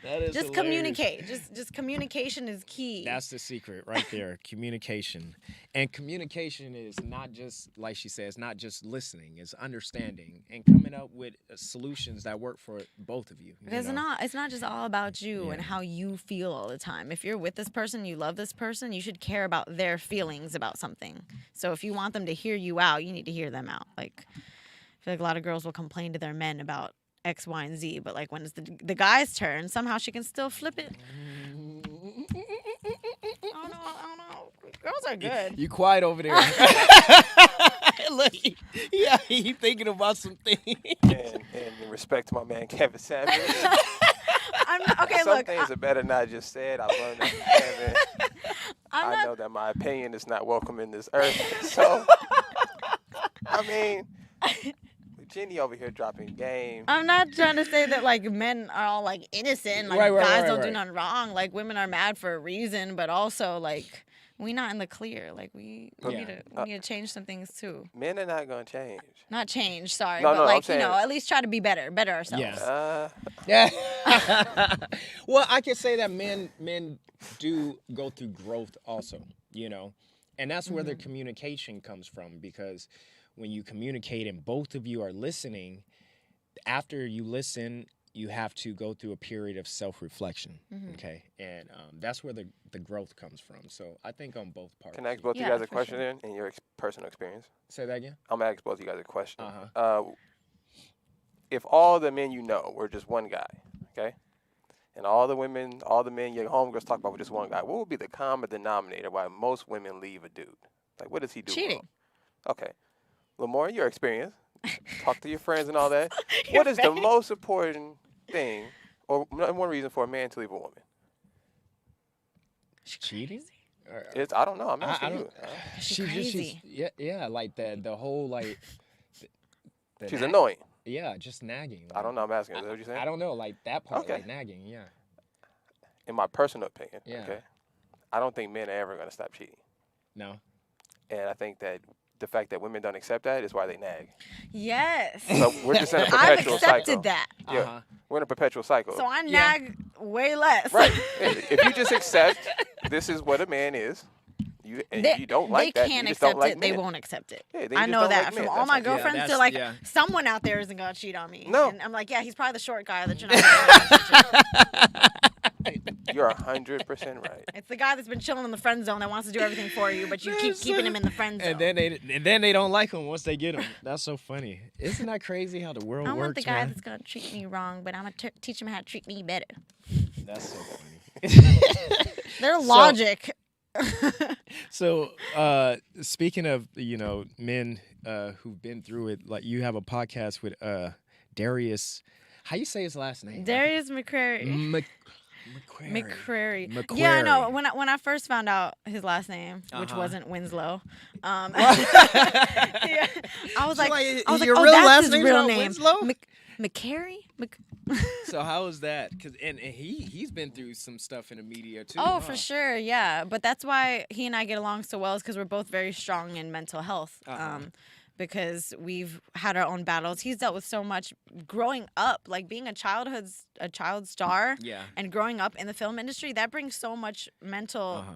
That is Just hilarious. communicate. Just communication is key. That's the secret right there. Communication. And communication is not just, like she says, not just listening, it's understanding and coming up with solutions that work for both of you. Because it's not just all about you and Yeah. how you feel all the time. If you're with this person, you love this person, you should care about their feelings about something. So if you want them to hear you out, you need to hear them out. Like I feel like a lot of girls will complain to their men about X, Y, and Z, but like when it's the guy's turn, somehow she can still flip it. I don't know. Girls are good. You quiet over there. Look, he thinking about some things. And in respect to my man Kevin Samuels, Okay, some look. things are better not just said. I've learned that from Kevin. I'm I not know that my opinion is not welcome in this earth. So, I mean, Jenny over here dropping game. I'm not trying to say that like men are all like innocent, like Right, guys don't do right. nothing wrong. Like women are mad for a reason, but also like we not in the clear. Like we Yeah. need to change some things too. Men are not gonna change. Not change, sorry, No, but no, I'm like saying- at least try to be better ourselves. Yeah. Uh, Yeah. Well, I can say that men do go through growth also, and that's where the communication comes from, because when you communicate and both of you are listening, after you listen, you have to go through a period of self-reflection. Okay, and that's where the growth comes from. So I think on both parts. can I ask both of Yeah, you guys a for question sure. then, in your personal experience? Say that again. I'm gonna ask both of you guys a question. Uh-huh. If all the men you know were just one guy, okay, and all the men your homegirls talk about were just one guy, what would be the common denominator why most women leave a dude? Like, what does he do Cheating. wrong? Okay, Lamor, in your experience, talk to your friends and all that. What is the most important thing, or one reason for a man to leave a woman? Cheating? Or- It's I don't know. I'm I asking don't. you. She's crazy. Yeah, like the whole like. the She's nag- annoying. Yeah, just nagging. I don't know. I'm asking. Is that what you're saying? I don't know, like that part, Okay. like nagging. Yeah. In my personal opinion, Yeah. okay, I don't think men are ever gonna stop cheating, No. and I think that the fact that women don't accept that is why they nag. Yes. So we're just in a I've perpetual accepted cycle. that. Yeah, Uh-huh. we're in a perpetual cycle. So I Yeah. nag way less. Right. If you just accept this is what a man is, you don't like they that. can't You just accept don't like it. They men. won't accept it. Yeah, they I just know don't that like from men. all That's my all. girlfriends. that's- They're like, yeah. someone out there isn't gonna cheat on me. No. And I'm like, yeah, he's probably the short guy that you're not. You're 100% right. It's the guy that's been chilling in the friend zone that wants to do everything for you, but you keep keeping him in the friend zone. And then they don't like him once they get him. That's so funny. Isn't that crazy how the world I works, want the guy man? that's gonna treat me wrong, but I'm gonna teach him how to treat me better. That's so funny. Their logic. So, speaking of men who've been through it, like you have a podcast with Darius. How you say his last name? Darius McCrary. McCrary. McCrary. Yeah, I know. When I first found out his last name, which Uh-huh. wasn't Winslow, yeah, I was like, your oh, real that's last his name's real not name. Winslow? McCary. So how is that? Cause and he's been through some stuff in the media too. Oh, huh? for sure, yeah. But that's why he and I get along so well, is because we're both very strong in mental health. Uh-huh. Because we've had our own battles. He's dealt with so much growing up, like being a child star, Yeah. and growing up in the film industry. That brings so much mental Uh-huh.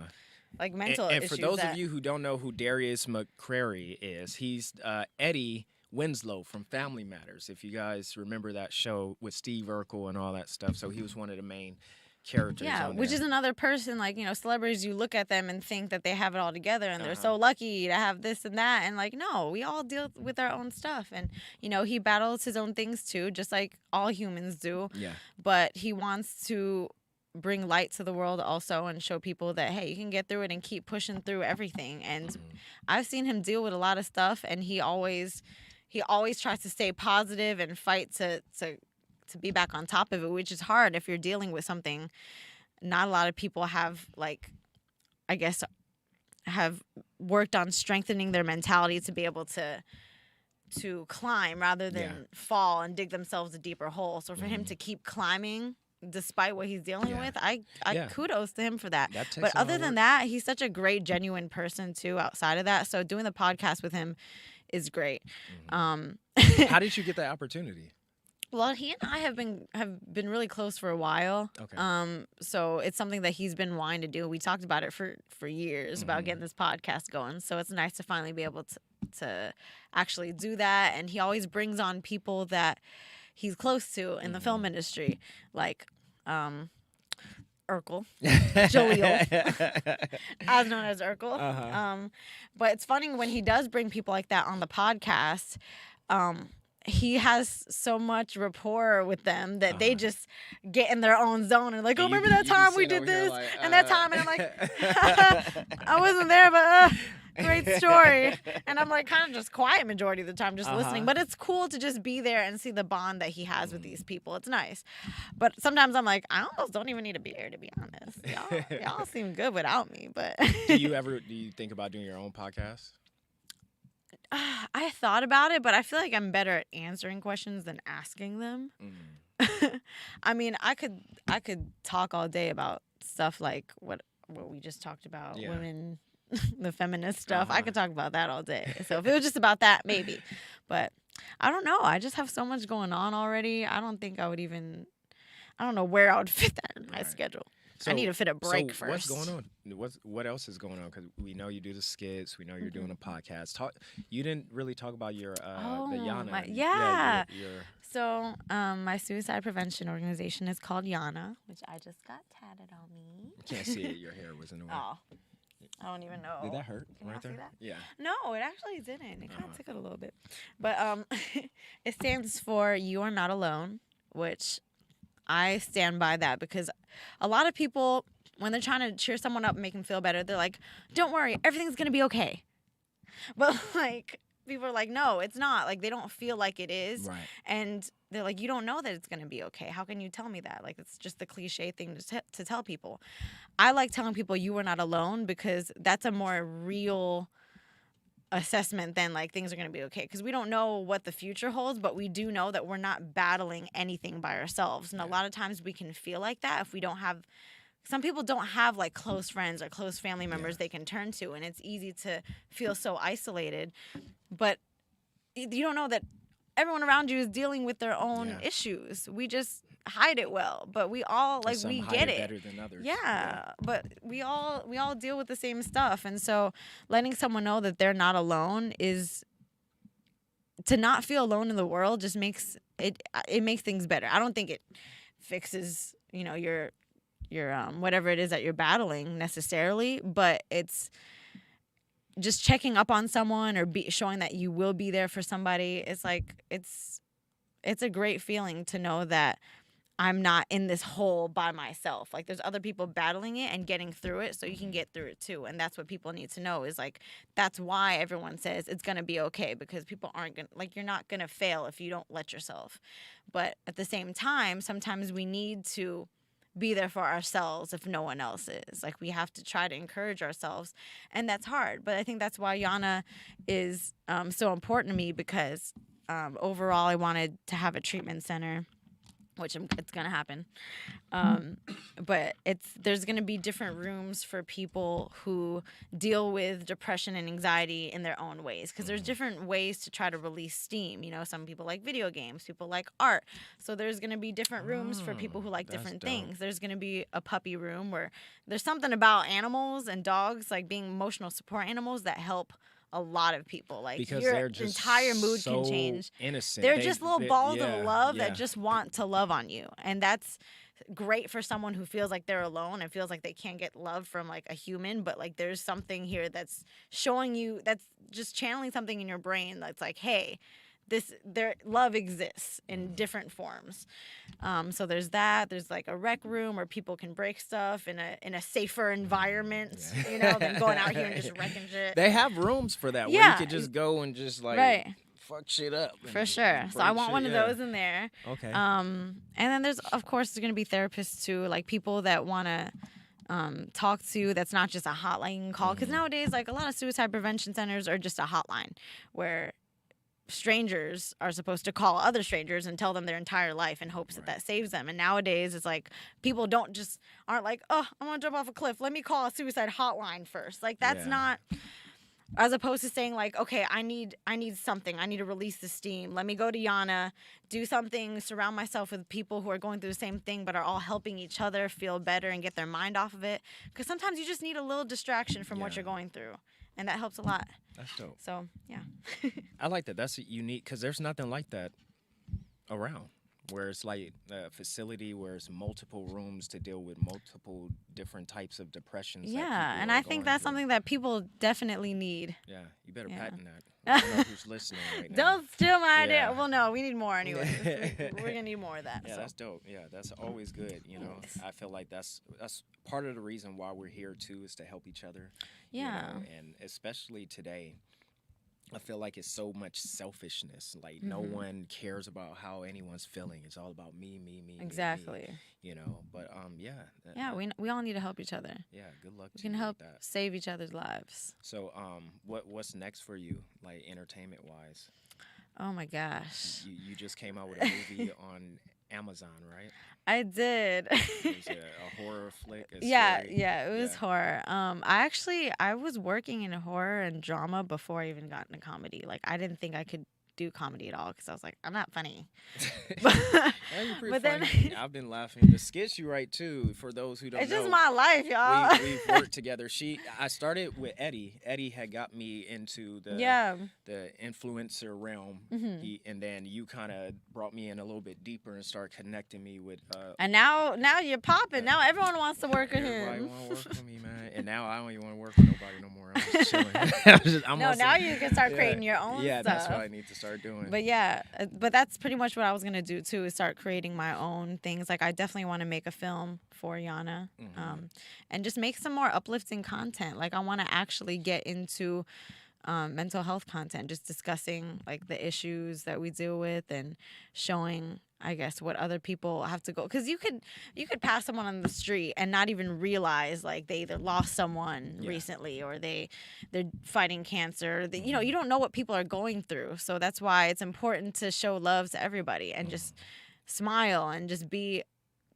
like mental And issues. for those that, of you who don't know who Darius McCrary is, he's Eddie Winslow from Family Matters. If you guys remember that show with Steve Urkel and all that stuff, so he was one of the main characters. yeah, on which there. is another person, like, celebrities, you look at them and think that they have it all together and they're Uh-huh. so lucky to have this and that. And, like, no, we all deal with our own stuff. And, he battles his own things too, just like all humans do. Yeah. But he wants to bring light to the world also and show people that, hey, you can get through it and keep pushing through everything. And I've seen him deal with a lot of stuff, and he always tries to stay positive and fight to be back on top of it, which is hard if you're dealing with something. Not a lot of people have, like, I guess, have worked on strengthening their mentality to be able to climb rather than fall and dig themselves a deeper hole. So for him to keep climbing despite what he's dealing with, I kudos to him for that. But other than that, he's such a great, genuine person too outside of that. So doing the podcast with him is great. How did you get that opportunity? Well, he and I have been really close for a while. Okay. So it's something that he's been wanting to do. We talked about it for years about getting this podcast going. So it's nice to finally be able to actually do that. And he always brings on people that he's close to in the film industry, like Urkel, Jaleel, as known as Urkel. But it's funny when he does bring people like that on the podcast. He has so much rapport with them that they just get in their own zone and like, oh, remember that time we did this and that time, and I'm like, I wasn't there, but great story. And I'm like kind of just quiet majority of the time, just listening. But it's cool to just be there and see the bond that he has with these people. It's nice. But sometimes I'm like, I almost don't even need to be here, to be honest. Y'all seem good without me. But do you think about doing your own podcast? I thought about it, but I feel like I'm better at answering questions than asking them. I mean, I could talk all day about stuff like what we just talked about, women, the feminist stuff. I could talk about that all day. So if it was just about that, maybe. But I don't know. I just have so much going on already. I don't think I would even. I don't know where I would fit that in my schedule. So, I need to fit a break first. What's going on? What else is going on? Because we know you do the skits. We know you're doing a podcast. You didn't really talk about your the Yana. So my suicide prevention organization is called Yana, which I just got tatted on me. I can't see it. Your hair was in the way. Oh, I don't even know. Did that hurt? Can right there? See that? Yeah. No, it actually didn't. It kind of tickled a little bit. But it stands for You Are Not Alone, which I stand by that because a lot of people, when they're trying to cheer someone up and make them feel better, they're like, don't worry, everything's going to be okay. But, like, people are like, no, it's not. Like, they don't feel like it is. Right. And they're like, you don't know that it's going to be okay. How can you tell me that? Like, it's just the cliche thing to tell people. I like telling people you are not alone because that's a more real assessment than like things are going to be okay, because we don't know what the future holds, but we do know that we're not battling anything by ourselves. And a lot of times we can feel like that if we don't have, some people don't have like close friends or close family members they can turn to, and it's easy to feel so isolated. But you don't know that everyone around you is dealing with their own issues. We just hide it well, but we all like we get it better than others. Yeah, but we all deal with the same stuff, and so letting someone know that they're not alone is to not feel alone in the world. Just makes it makes things better. I don't think it fixes your whatever it is that you're battling necessarily, but it's just checking up on someone or showing that you will be there for somebody. It's like it's a great feeling to know that I'm not in this hole by myself. Like, there's other people battling it and getting through it, so you can get through it too. And that's what people need to know, is like, that's why everyone says it's going to be okay, because people aren't going to, like, you're not going to fail if you don't let yourself. But at the same time, sometimes we need to be there for ourselves if no one else is. Like, we have to try to encourage ourselves, and that's hard. But I think that's why Yana is so important to me, because overall I wanted to have a treatment center which it's gonna happen. But there's gonna be different rooms for people who deal with depression and anxiety in their own ways, because there's different ways to try to release steam. You know, some people like video games, people like art. So there's gonna be different rooms for people who like that's different dope. things. There's gonna be a puppy room where there's something about animals and dogs, like being emotional support animals, that help a lot of people. Like Because your they're just entire mood so can change. innocent. They're just little balls yeah, of love yeah. that just want to love on you. And that's great for someone who feels like they're alone and feels like they can't get love from like a human. But like there's something here that's showing you, that's just channeling something in your brain that's like, hey, their love exists in different forms. So there's that. There's like a rec room where people can break stuff in a safer environment, you know, than going out here and just wrecking shit. They have rooms for that where you Yeah. could just go and just like Right. fuck shit up. For and sure. So I break want shit, one of yeah. those in there. Okay. And then there's, of course, there's going to be therapists too, like people that want to talk to, that's not just a hotline call. Because nowadays, like a lot of suicide prevention centers are just a hotline where strangers are supposed to call other strangers and tell them their entire life in hopes that saves them. And nowadays it's like people aren't like, oh, I'm gonna jump off a cliff, let me call a suicide hotline first. Like that's Yeah. not, as opposed to saying like, okay, I need something, I need to release the steam, let me go to Yana, do something, surround myself with people who are going through the same thing but are all helping each other feel better and get their mind off of it. Because sometimes you just need a little distraction from what Yeah. you're going through, and that helps a lot. That's dope. So yeah. I like that. That's unique because there's nothing like that around. Where it's like a facility where it's multiple rooms to deal with multiple different types of depressions. that Yeah, people and are I think going that's through. something that people definitely need. Yeah, you better Yeah. patent that. I don't know who's listening right now. Don't steal my idea. Yeah. Well, no, we need more anyway. We're gonna need more of that. Yeah, so. that's dope. Yeah, that's always good. You know, I feel like that's part of the reason why we're here too, is to help each other. you Yeah. know, and especially today, I feel like it's so much selfishness. Like no one cares about how anyone's feeling. It's all about me, me, me. Exactly. Me, you know, but yeah. Yeah, we all need to help each other. Yeah, good luck We to can you help with that. save each other's lives. So what's next for you, like entertainment wise? Oh my gosh. You just came out with a movie on Amazon, right? I did. It was a horror flick. a Yeah, scary- yeah, it was yeah. horror. I was working in horror and drama before I even got into comedy. Like I didn't think I could do comedy at all because I was like, I'm not funny. Yeah, you're pretty But then- funny. I've been laughing. The skits you write too. For those who don't It's know, just my life, y'all. we've worked together. I started with Eddie. Eddie had got me into the Yeah. the influencer realm. And then you kind of brought me in a little bit deeper and started connecting me with. And now you're popping. Now everyone wants to work with Everybody him. want to work with me, man. And now I don't even want to work with nobody no more. I'm just chilling. I'm No, on now some- you can start yeah, creating your own Yeah, stuff. that's what I need to start doing. But yeah, but that's pretty much what I was gonna do too, is start creating my own things. Like I definitely want to make a film for Yana, and just make some more uplifting content. Like I want to actually get into mental health content, just discussing like the issues that we deal with and showing, I guess, what other people have to go. Because you could pass someone on the street and not even realize like they either lost someone recently or they're fighting cancer. You don't know what people are going through. So that's why it's important to show love to everybody and just smile and just be,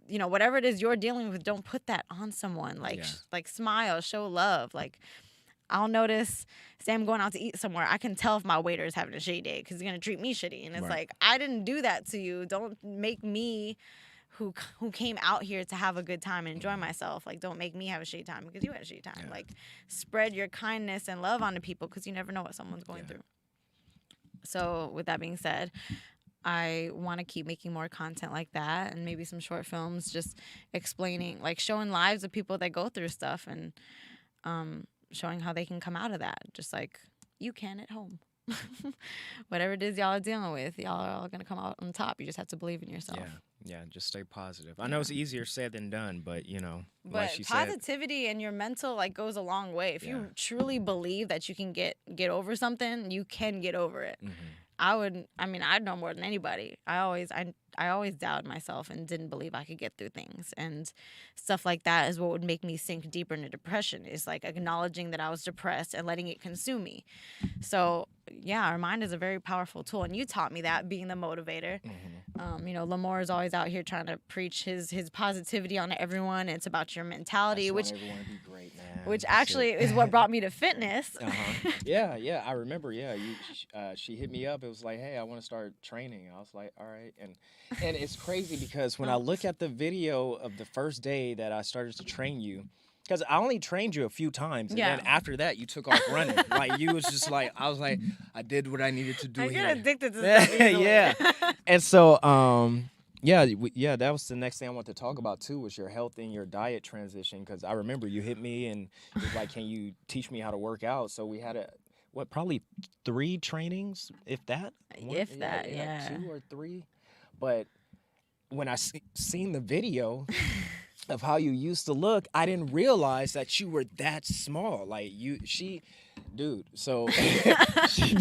whatever it is you're dealing with, don't put that on someone. Like, Yeah. like smile, show love. Like, I'll notice, say I'm going out to eat somewhere, I can tell if my waiter is having a shitty day because he's going to treat me shitty. And it's Right. like, I didn't do that to you. Don't make me, who came out here to have a good time and enjoy myself, like, don't make me have a shitty time because you had a shitty time. Yeah. Like, spread your kindness and love onto people because you never know what someone's going through. So with that being said, I want to keep making more content like that and maybe some short films just explaining, like showing lives of people that go through stuff and showing how they can come out of that, just like you can at home. Whatever it is y'all are dealing with, y'all are all going to come out on top. You just have to believe in yourself. Yeah, just stay positive. I know it's easier said than done, but But like she said, positivity and your mental like goes a long way. If Yeah. you truly believe that you can get over something, you can get over it. mhm. I know more than anybody. I always doubted myself and didn't believe I could get through things. And stuff like that is what would make me sink deeper into depression, is like acknowledging that I was depressed and letting it consume me. So yeah, our mind is a very powerful tool. And you taught me that, being the motivator. Lamor is always out here trying to preach his positivity on everyone. It's about your mentality, I which just want everyone to be great, man. which That's actually it. is what brought me to fitness. Yeah. I remember. Yeah, she hit me up. It was like, hey, I want to start training. I was like, all right. And it's crazy because when I look at the video of the first day that I started to train you, because I only trained you a few times, and then Yeah. after that you took off running. Like you was just like, I was like, I did what I needed to do I here. get addicted to stuff easily. Yeah. And so, yeah, that was the next thing I wanted to talk about too, was your health and your diet transition. Because I remember you hit me and you was like, "Can you teach me how to work out?" So we had probably 3 trainings, if that. If that, yeah. 2 or 3. But when I seen the video of how you used to look, I didn't realize that you were that small. Like dude. So she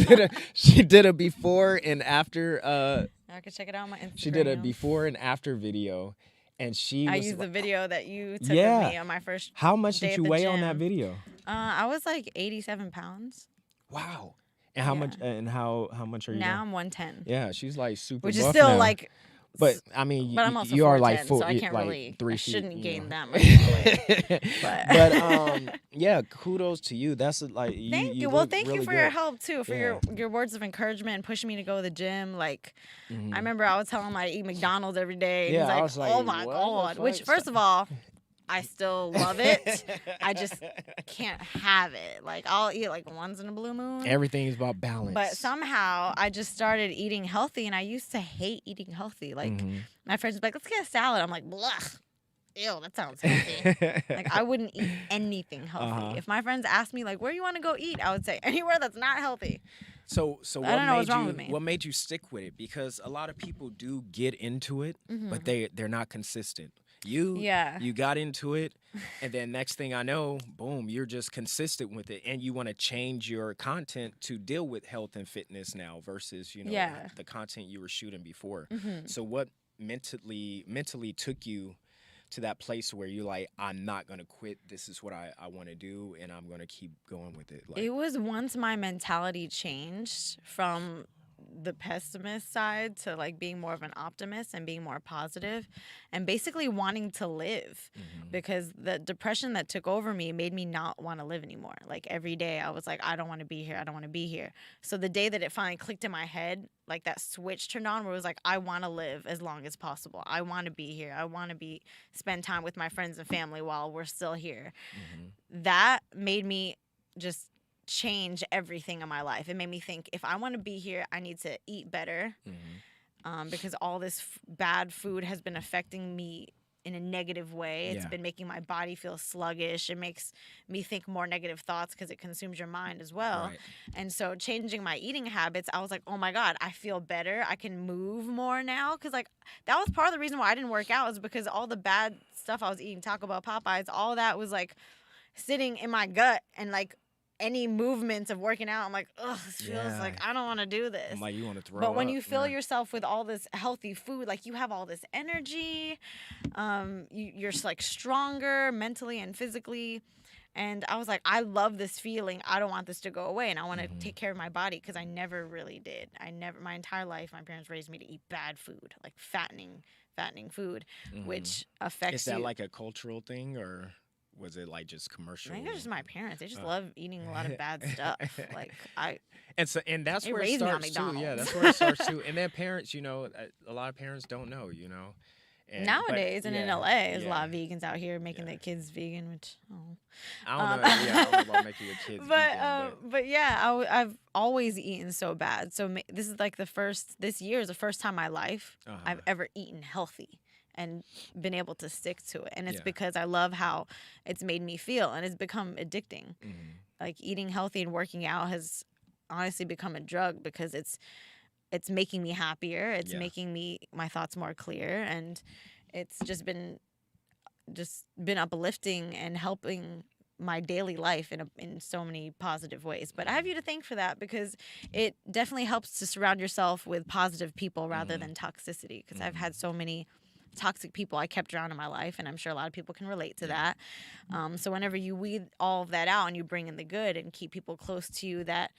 did a before and after. I can check it out on my Instagram. She did a before and after video, and I used the video that you took Yeah. of me on my first. How much day did at you the weigh on that gym. video? I was like 87 pounds. Wow. And how Yeah. much? And how much are you Now now? I'm 110. Yeah, she's like super. Which is buff still now. like. But I mean, But I'm also you are like 4'10", full, so I can't like really. 3 I feet, shouldn't you gain know. that much weight. But yeah, kudos to you. That's like you. Thank you. You Well, look thank really you for good. your help too, for Yeah. your words of encouragement and pushing me to go to the gym. Like, Mhm. I remember I was telling him I eat McDonald's every day. And Yeah, he's I like, was like, oh my what the God. Which, fuck? first of all, I still love it. I just can't have it. Like, I'll eat like once in a blue moon. Everything's about balance. But somehow I just started eating healthy, and I used to hate eating healthy. Like, Mhm. my friends would be like, let's get a salad. I'm like, blah. Ew, that sounds healthy. Like, I wouldn't eat anything healthy. Uh-huh. If my friends asked me, like, where you want to go eat, I would say anywhere that's not healthy. So I don't know what's wrong with me. what made you stick with it? Because a lot of people do get into it, but they're not consistent. Yeah. You got into it, and then next thing I know, boom, you're just consistent with it, and you want to change your content to deal with health and fitness now versus Yeah. the content you were shooting before. Mm-hmm. So what mentally took you to that place where you're like, I'm not gonna quit. This is what I want to do, and I'm gonna keep going with it. Like, It was once my mentality changed from the pessimist side to like being more of an optimist and being more positive and basically wanting to live, because the depression that took over me made me not want to live anymore. Like, every day I was like, I don't want to be here. I don't want to be here. So the day that it finally clicked in my head, like that switch turned on where it was like, I want to live as long as possible. I want to be here. I want to spend time with my friends and family while we're still here. That made me just change everything in my life. It made me think, if I want to be here, I need to eat better, because all this bad food has been affecting me in a negative way. It's Yeah. been making my body feel sluggish. It makes me think more negative thoughts because it consumes your mind as well. Right. And so changing my eating habits, I was like, oh my God, I feel better. I can move more now. Because like, that was part of the reason why I didn't work out, is because all the bad stuff I was eating, Taco Bell, Popeyes, all that was like sitting in my gut, and like any movements of working out, I'm like, ugh, this feels Yeah. like I don't want to do this. I'm like, you want to throw But when up, you fill yeah. yourself with all this healthy food, like, you have all this energy, you're like stronger mentally and physically. And I was like, I love this feeling. I don't want this to go away, and I want to take care of my body, because I never really did. My entire life, my parents raised me to eat bad food, like fattening food, which affects Is that you. like a cultural thing, or was it like just commercial? I think it's just my parents. They just love eating a lot of bad stuff. Like, And that's They where it raised me on starts too. Yeah, McDonald's. that's where it starts too. And then parents, a lot of parents don't know, And, nowadays, but, and in yeah, LA, there's a yeah. lot of vegans out here making Yeah. their kids vegan, which, I don't know. Yeah, I don't know about making your kids vegan, but yeah, I've always eaten so bad. So this is like this year is the first time in my life I've ever eaten healthy and been able to stick to it. And it's Yeah. because I love how it's made me feel, and it's become addicting. Like, eating healthy and working out has honestly become a drug, because it's making me happier. It's Yeah. making my thoughts more clear, and it's just been uplifting and helping my daily life in so many positive ways. But I have you to thank for that, because it definitely helps to surround yourself with positive people rather than toxicity, because I've had so many toxic people I kept around in my life, and I'm sure a lot of people can relate to that. So whenever you weed all of that out and you bring in the good and keep people close to you that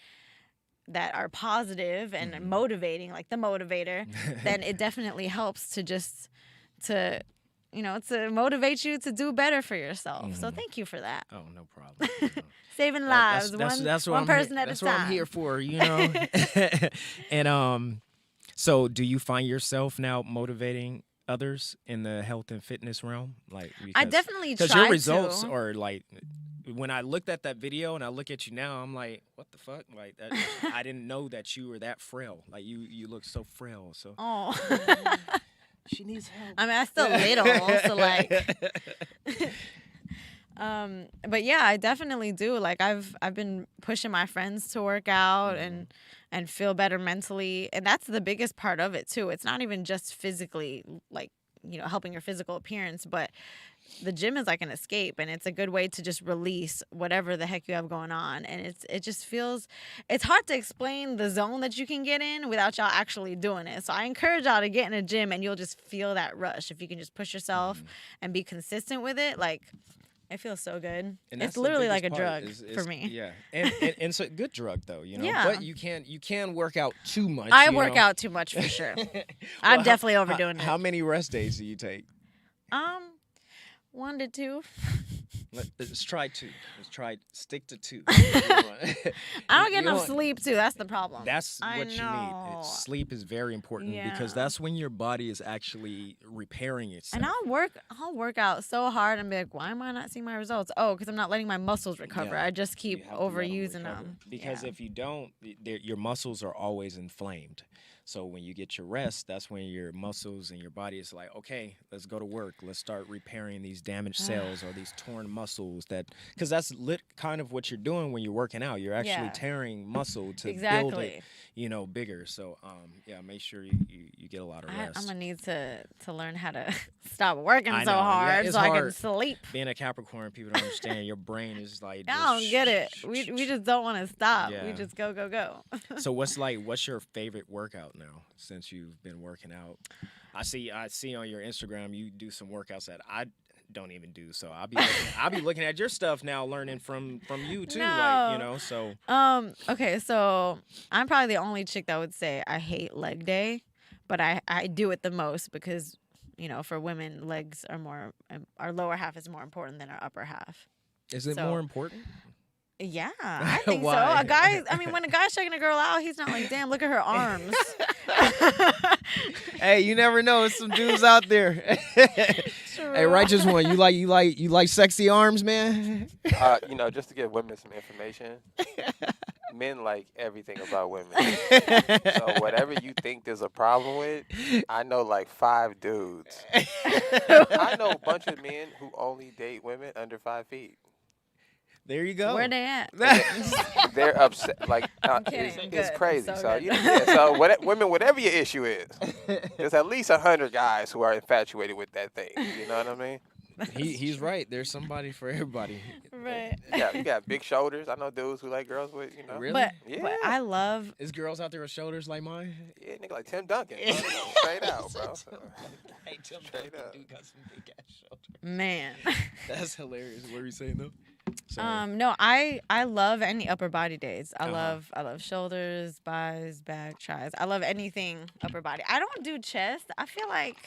that are positive and motivating, like the motivator, then it definitely helps to to motivate you to do better for yourself. So thank you for that. Oh, no problem. Saving lives, That's what one I'm person here, at a that's time. what I'm here for, And so do you find yourself now motivating others in the health and fitness realm? Like, I definitely because try your results to. are like, when I looked at that video and I look at you now, I'm like, what the fuck? Like, that, I didn't know that you were that frail. Like, you look so frail. So Oh. she needs help. I mean, I'm still little, so like. But yeah, I definitely do. Like I've been pushing my friends to work out and feel better mentally, and that's the biggest part of it too. It's not even just physically, like helping your physical appearance, but the gym is like an escape, and it's a good way to just release whatever the heck you have going on. And it just feels, it's hard to explain the zone that you can get in without y'all actually doing it. So I encourage y'all to get in a gym, and you'll just feel that rush if you can just push yourself and be consistent with it. Like, it feels so good. And it's that's the literally like a biggest part drug for me. Yeah, and it's a good drug though, Yeah. But you can work out too much. I work out too much for sure. I'm definitely overdoing it. How many rest days do you take? 1 to 2. Let's try 2. Stick to 2. I don't get enough sleep too. That's the problem. That's I what you know. need. Sleep is very important because Yeah. that's when your body is actually repairing itself. And I'll work out so hard and be like, why am I not seeing my results? Oh, because I'm not letting my muscles recover. Yeah. I just You keep have to let 'em overusing recover. them. Because Yeah. if you don't, your muscles are always inflamed. So when you get your rest, that's when your muscles and your body is like, okay, let's go to work. Let's start repairing these damaged cells or these torn muscles. Because that's kind of what you're doing when you're working out. You're actually Yeah. tearing muscle to build Exactly. it, bigger. So make sure you get a lot of rest. I'm gonna need to learn how to stop working I so know. Yeah, hard it's so I can hard. sleep. Being a Capricorn, people don't understand. Your brain is like. I don't get it. We just don't want to stop. Yeah. We just go. So what's your favorite workout now since you've been working out? I see on your Instagram you do some workouts that I don't even do. So I'll be looking at your stuff now, learning from you too. No. Like, so Okay, so I'm probably the only chick that would say I hate leg day, but I do it the most because for women, legs are more, our lower half is more important than our upper half. is it So- more important? Yeah, I think so. Why? When a guy's checking a girl out, he's not like, damn, look at her arms. Hey, you never know. There's some dudes out there. Hey, righteous one, you like sexy arms, man? Just to give women some information, men like everything about women. So whatever you think there's a problem with, I know like 5 dudes. I know a bunch of men who only date women under 5 feet. There you go. Where they at? They're upset. Like kidding. it's Good. crazy. So So good. women, whatever your issue is, there's at least 100 guys who are infatuated with that thing. You know what I mean? He's right. There's somebody for everybody. Right. Yeah, you got big shoulders. I know dudes who like girls with, Really? But Yeah. I love. Is girls out there with shoulders like mine? Yeah, nigga like Tim Duncan. Bro. Straight out, bro. Hey, Tim Straight up. dude got some big ass shoulders. Man. That's hilarious. What were you saying though? No, I love any upper body days. I Uh-huh. love shoulders, buys, back, tries. I love anything upper body. I don't do chest. I feel like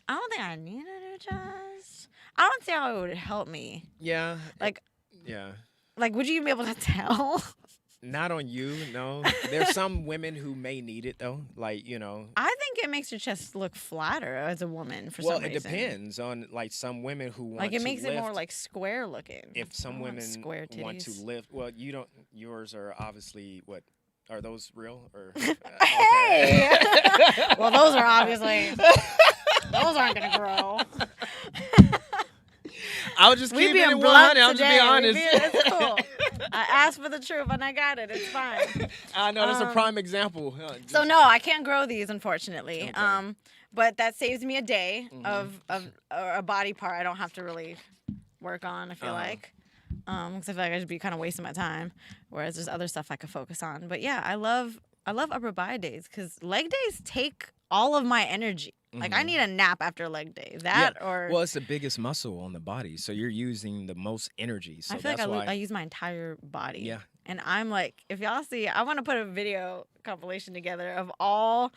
I don't think I need to do chest. I don't think it would help me. Yeah. Like Yeah. would you even be able to tell? Not on you, no. There's some women who may need it though. Like, I think it makes your chest look flatter as a woman for well, some it reason. depends on like some women who want Like it to makes lift. it more like square looking. If some I want women square want to titties. lift, well, you don't. Yours are obviously what? Are those real or? Hey! Well, those are obviously those aren't gonna grow. I was just We keeping it being 100. blunt I'm just today. being honest. It's cool. I asked for the truth and I got it. It's fine. I know that's a prime example. So no, I can't grow these, unfortunately. Okay. But that saves me a day of or a body part I don't have to really work on. I feel like, because I feel like I should be kind of wasting my time. Whereas there's other stuff I could focus on. But yeah, I love upper body days because leg days take all of my energy. Like I Mhm. need a nap after leg day. Yeah. That or Well, it's the biggest muscle on the body, so you're using the most energy. So I feel like that's I why. use my entire body. Yeah. And I'm like, if y'all see, I want to put a video compilation together of all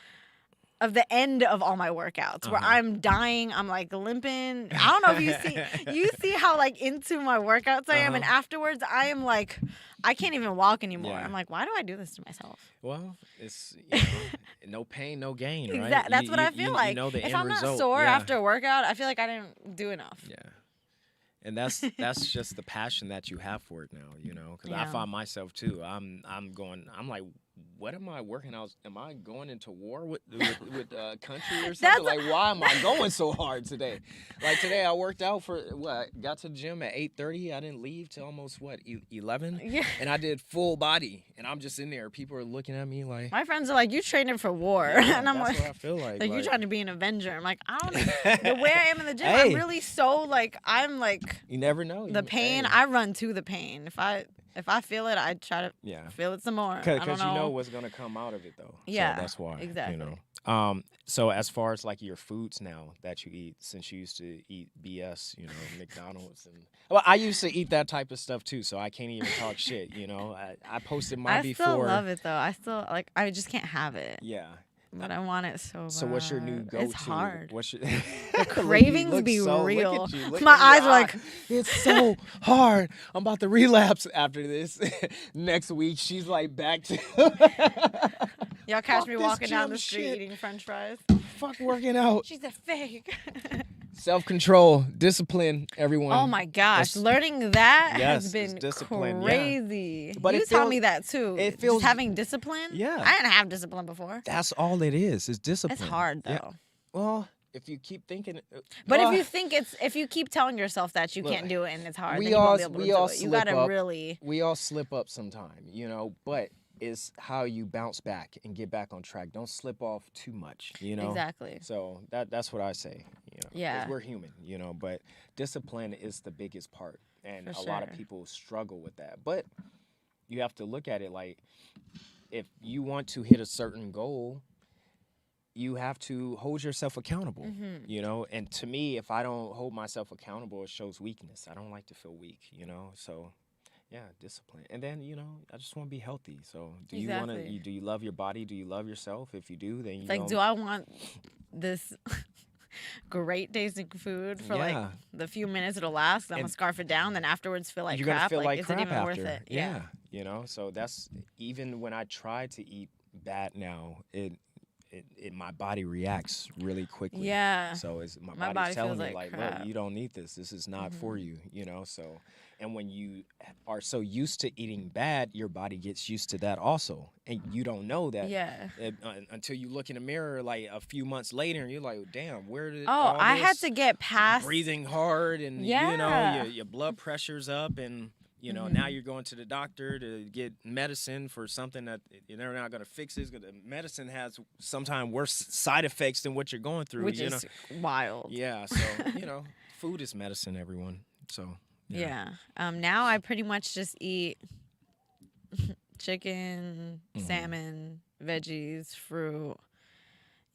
of the end of all my workouts where Uh-huh. I'm dying, I'm like limping. I don't know if you see how like into my workouts I am, and Uh-huh. afterwards I am like, I can't even walk anymore. Yeah. I'm like, why do I do this to myself? Well, it's no pain, no gain, right? Exactly. That's what I feel You like. know the If end I'm not result. sore Yeah. after a workout, I feel like I didn't do enough. Yeah. And that's just the passion that you have for it now, because I Yeah. find myself too. I'm like, what am I working out? Am I going into war with country or something? That's- Like, why am I going so hard today? Like today, I worked out for got to the gym at 8:30. I didn't leave till almost 11, Yeah. and I did full body, and I'm just in there. People are looking at me like, My friends are like, you training for war. yeah, And I'm that's like, what I feel like. like, you're trying to be an Avenger. I'm like, I don't know. The way I am in the gym, Hey. I'm really so like, I'm like, You never know. the pain, Hey. I run to the pain. If I feel it, I try to Yeah. feel it some more. I Because don't you know what's gonna come out of it though. Yeah, So that's why. exactly. So as far as like your foods now that you eat, since you used to eat BS, McDonald's and I used to eat that type of stuff too, so I can't even talk shit. I posted my I before. still love it though. I still like. I just can't have it. Yeah. But I want it so bad. So what's your new go-to? It's hard. What's your The cravings Look be so- look real. at you, look My at your eyes are eye. like, It's so hard. I'm about to relapse after this. Next week, she's like back to y'all catch Fuck me this walking down gym the street shit. eating French fries. fuck working out. She's a fake. Self-control, discipline, everyone. Oh my gosh, It's- learning that Yes, has been it's discipline, yeah. crazy. But you it taught feels- me that too. it Just feels- having discipline. Yeah. I didn't have discipline before. That's all it is discipline. It's hard though. Yeah. Well, if you keep thinking, But well, if you keep telling yourself that you Look, can't do it and it's hard, we then you all- won't be able we to all do it. You slip gotta up. really. we all slip up sometime, but it's how you bounce back and get back on track. Don't slip off too much, Exactly. So that's what I say, 'cause Yeah. we're human, but discipline is the biggest part, and For a lot of sure. people struggle with that. But you have to look at it like, if you want to hit a certain goal, you have to hold yourself accountable, Mhm. And to me, if I don't hold myself accountable, it shows weakness. I don't like to feel weak, So, yeah, discipline. And then, I just want to be healthy. So, do you want Exactly. to? Do you love your body? Do you love yourself? If you do, then you It's like, do I want this great tasting food for like Yeah. the few minutes it'll last? I'm gonna And- scarf it down, then afterwards feel like you're crap. gonna feel like is crap it even after. worth it? Yeah. So that's even when I try to eat bad now, it my body reacts really quickly. Yeah. So it's my My body's body telling feels me like like, crap. look, you don't need this. This is not for Mhm. you. So, and when you are so used to eating bad, your body gets used to that also, and you don't know that. Yeah. Until you look in the mirror like a few months later, and you're like, damn, where did Oh, all I had this to get past. breathing hard and Yeah. your blood pressure's up and now Mhm. you're going to the doctor to get medicine for something that they're not going to fix it. The medicine has sometimes worse side effects than what you're going through. Which is wild. Yeah, so food is medicine, everyone. So Yeah. Now I pretty much just eat chicken, Mhm. salmon, veggies, fruit.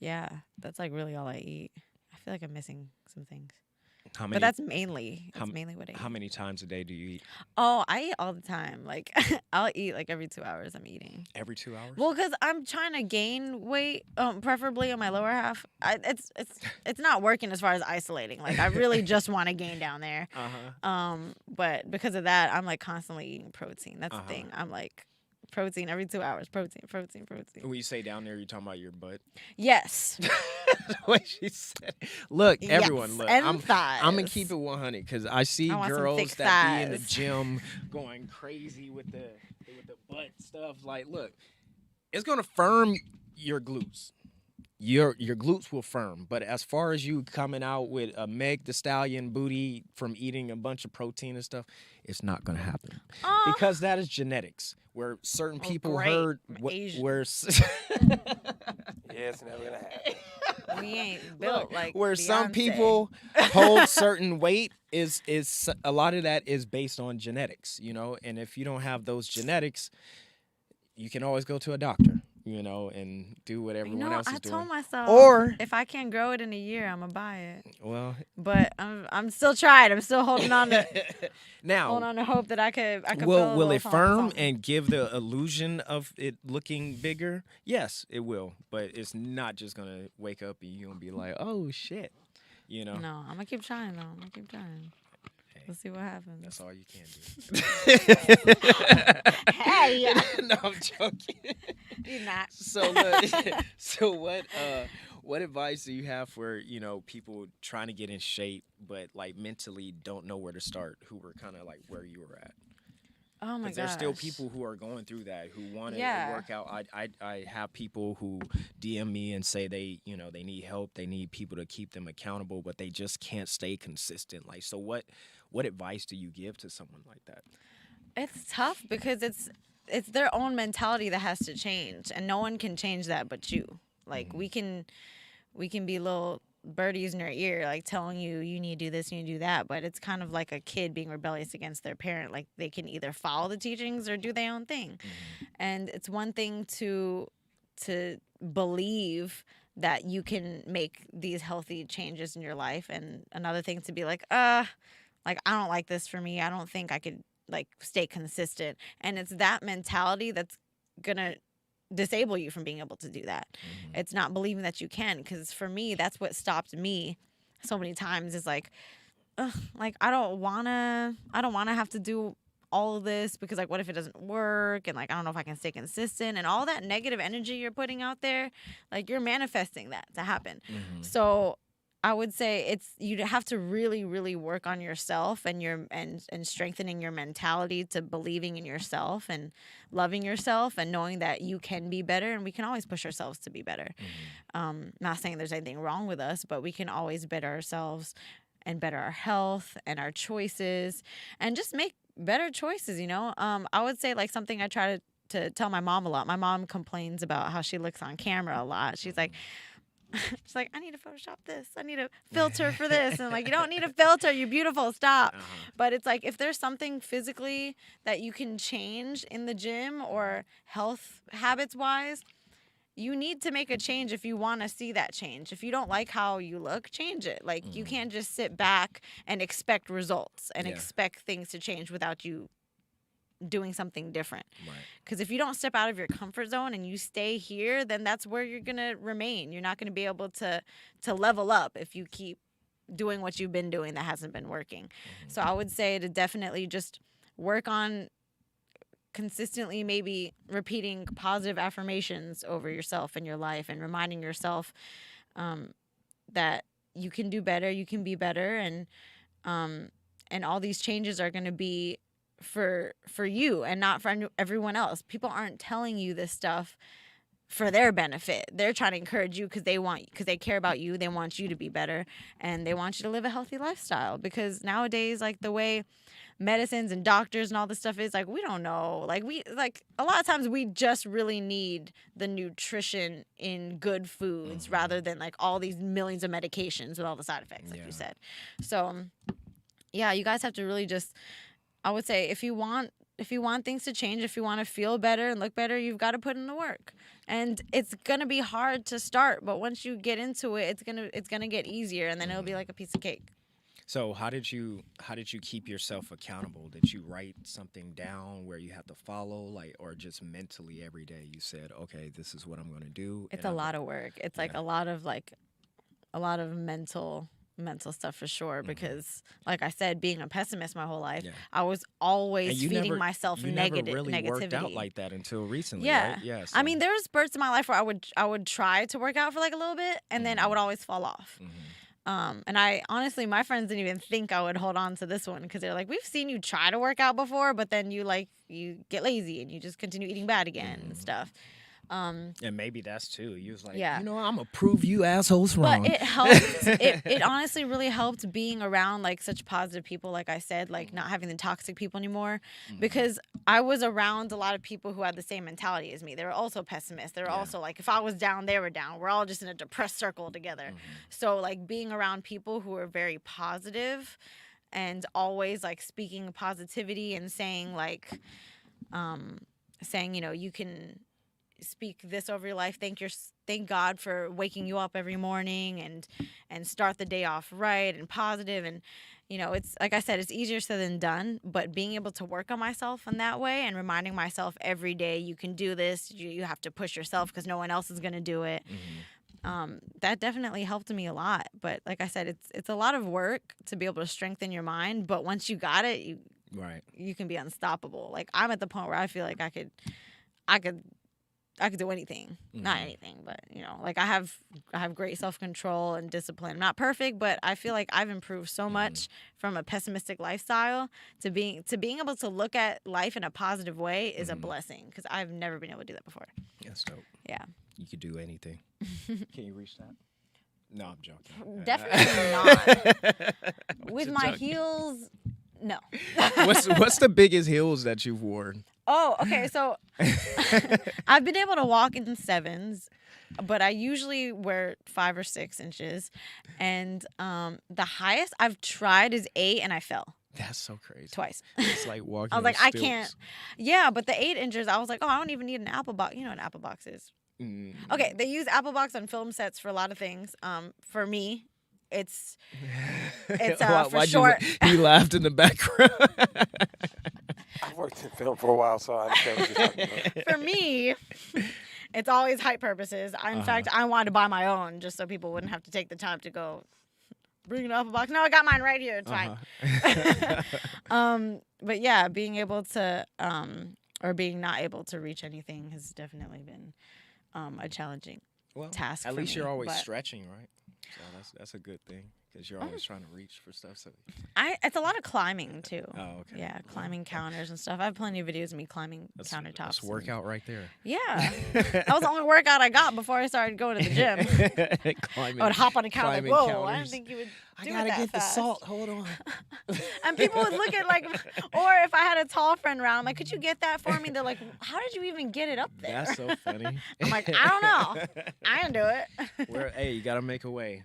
Yeah, that's like really all I eat. I feel like I'm missing some things. How But many? that's mainly how- what I eat. How many times a day do you eat? Oh, I eat all the time. Like I'll eat like every 2 hours I'm eating. Every 2 hours? Well, cuz I'm trying to gain weight, preferably on my lower half. It's not working as far as isolating. Like I really just want to gain down there. But because of that, I'm like constantly eating protein. That's Uh-huh. the thing. I'm like protein every 2 hours. Protein. When you say down there, you're talking about your butt. Yes. What she said. Look, Yes, everyone, look. and I'm thighs. gonna keep it 100 because I see I want some girls thick that be in the thighs. gym going crazy with the butt stuff. Like, look, it's gonna firm your glutes. Your glutes will firm, but as far as you coming out with a Meg the Stallion booty from eating a bunch of protein and stuff, it's not gonna happen because that is genetics. Where certain Oh, people great. heard I'm Asian. Yeah, it's never gonna happen. We ain't built Look, like where some Beyonce. people hold certain weight is a lot of that is based on genetics, and if you don't have those genetics, you can always go to a doctor, and do what everyone else I is doing. told myself, Or, if I can't grow it in a year, I'm gonna buy it. well, But I'm still trying. I'm still holding on to now, hope that I could will build a will little it something, firm something. and give the illusion of it looking bigger? Yes, it will. But it's not just gonna wake up and you're gonna be like, oh shit, No, I'm gonna keep trying though. I'm gonna keep trying. Hey, Let's see what happens. that's all you can do. Hey, No, I'm joking. you're not. So look, so what advice do you have for people trying to get in shape but like mentally don't know where to start, who were kind of like where you were at? Oh my Because gosh. there's still people who are going through that, who want to Yeah. work out. I have people who DM me and say they need help, they need people to keep them accountable, but they just can't stay consistent. Like, so what advice do you give to someone like that? It's tough because it's their own mentality that has to change, and no one can change that but you. Like we can be little birdies in your ear, like telling you need to do this, you need to do that, but it's kind of like a kid being rebellious against their parent. Like they can either follow the teachings or do their own thing. And it's one thing to believe that you can make these healthy changes in your life, and another thing to be like like I don't like this for me, I don't think I could like stay consistent. And it's that mentality that's gonna disable you from being able to do that. It's not believing that you can, because for me that's what stopped me so many times, is like like I don't wanna have to do all of this, because like what if it doesn't work, and like I don't know if I can stay consistent, and all that negative energy you're putting out there, like you're manifesting that to happen. So I would say you have to really, really work on yourself and and strengthening your mentality to believing in yourself and loving yourself and knowing that you can be better, and we can always push ourselves to be better. Not saying there's anything wrong with us, but we can always better ourselves and better our health and our choices and just make better choices. I would say like something I try to tell my mom a lot. My mom complains about how she looks on camera a lot. She's like, I need to Photoshop this. I need a filter for this. And I'm like, you don't need a filter. You're beautiful. Stop. But it's like, if there's something physically that you can change in the gym or health habits wise, you need to make a change if you want to see that change. If you don't like how you look, change it. Like you can't just sit back and expect results and expect things to change without you doing something different. Because if you don't step out of your comfort zone and you stay here, then that's where you're gonna remain. You're not gonna be able to level up if you keep doing what you've been doing that hasn't been working. So I would say to definitely just work on consistently maybe repeating positive affirmations over yourself and your life, and reminding yourself that you can do better, you can be better, and all these changes are going to be for you and not for everyone else. People aren't telling you this stuff for their benefit. They're trying to encourage you because they care about you. They want you to be better, and they want you to live a healthy lifestyle. Because nowadays, like the way medicines and doctors and all this stuff is, like we don't know. Like a lot of times we just really need the nutrition in good foods rather than like all these millions of medications with all the side effects, like you said. So yeah, you guys have to really just, I would say, if you want things to change, if you want to feel better and look better, you've got to put in the work. And it's going to be hard to start, but once you get into it, it's going to get easier, and then it'll be like a piece of cake. So how did you keep yourself accountable? Did you write something down where you have to follow, like, or just mentally every day you said, okay, this is what I'm going to do? It's a lot of work. It's like a lot of mental stuff for sure, because like I said, being a pessimist my whole life, I was always feeding myself negativity. Never really worked out like that until recently, yeah. right? Yeah. I mean, there were spurts in my life where I would try to work out for like a little bit, and then I would always fall off. And I honestly, my friends didn't even think I would hold on to this one, because they're like, we've seen you try to work out before, but then you get lazy and you just continue eating bad again and stuff. And maybe that's too. You was like, Yeah. I'm gonna prove you assholes wrong. But it helped. it honestly really helped being around like such positive people, like I said, like not having the toxic people anymore, because I was around a lot of people who had the same mentality as me. They were also pessimists. They were also like, if I was down, they were down. We're all just in a depressed circle together. So like being around people who are very positive and always like speaking positivity and saying like, you can speak this over your life. Thank God for waking you up every morning and start the day off right and positive. And it's like I said, it's easier said than done. But being able to work on myself in that way and reminding myself every day, you can do this. You have to push yourself because no one else is gonna do it. That definitely helped me a lot. But like I said, it's a lot of work to be able to strengthen your mind. But once you got it, you can be unstoppable. Like I'm at the point where I feel like I could do anything. Not anything, but like I have great self-control and discipline. I'm not perfect, but I feel like I've improved so much from a pessimistic lifestyle to being able to look at life in a positive way is a blessing because I've never been able to do that before. That's dope. Yeah. You could do anything. Can you reach that? No, I'm joking. Definitely not. With my heels, no. What's the biggest heels that you've worn? Oh, okay. So I've been able to walk in 7s, but I usually wear 5 or 6 inches. And the highest I've tried is 8, and I fell. That's so crazy. Twice. It's like walking. I was like, on I stilts. can't. Yeah, but the 8 inches, I was like, oh, I don't even need an Apple box. You know what an Apple box is? Okay, they use Apple box on film sets for a lot of things. For me, it's for short. He laughed in the background. I've worked in film for a while, so I understand what you're talking about. For me, it's always hype purposes. In fact, I wanted to buy my own just so people wouldn't have to take the time to go bring an Apple box. No, I got mine right here. It's fine. But yeah, being able to or being not able to reach anything has definitely been a challenging task. At for least me, you're always but stretching, right? So that's a good thing because you're always trying to reach for stuff. So it's a lot of climbing too. Oh, okay. Yeah, climbing counters and stuff. I have plenty of videos of me climbing countertops. That's workout right there. Yeah, that was the only workout I got before I started going to the gym. Climbing, I would hop on a counter like, climbing whoa, counters. I didn't think you would do I gotta it that get fast. the salt. Hold on. And people would look at or if I had a tall friend around, I'm like, could you get that for me? They're like, how did you even get it up there? That's so funny. I'm like, I don't know. I didn't do it. Hey, you gotta make a way.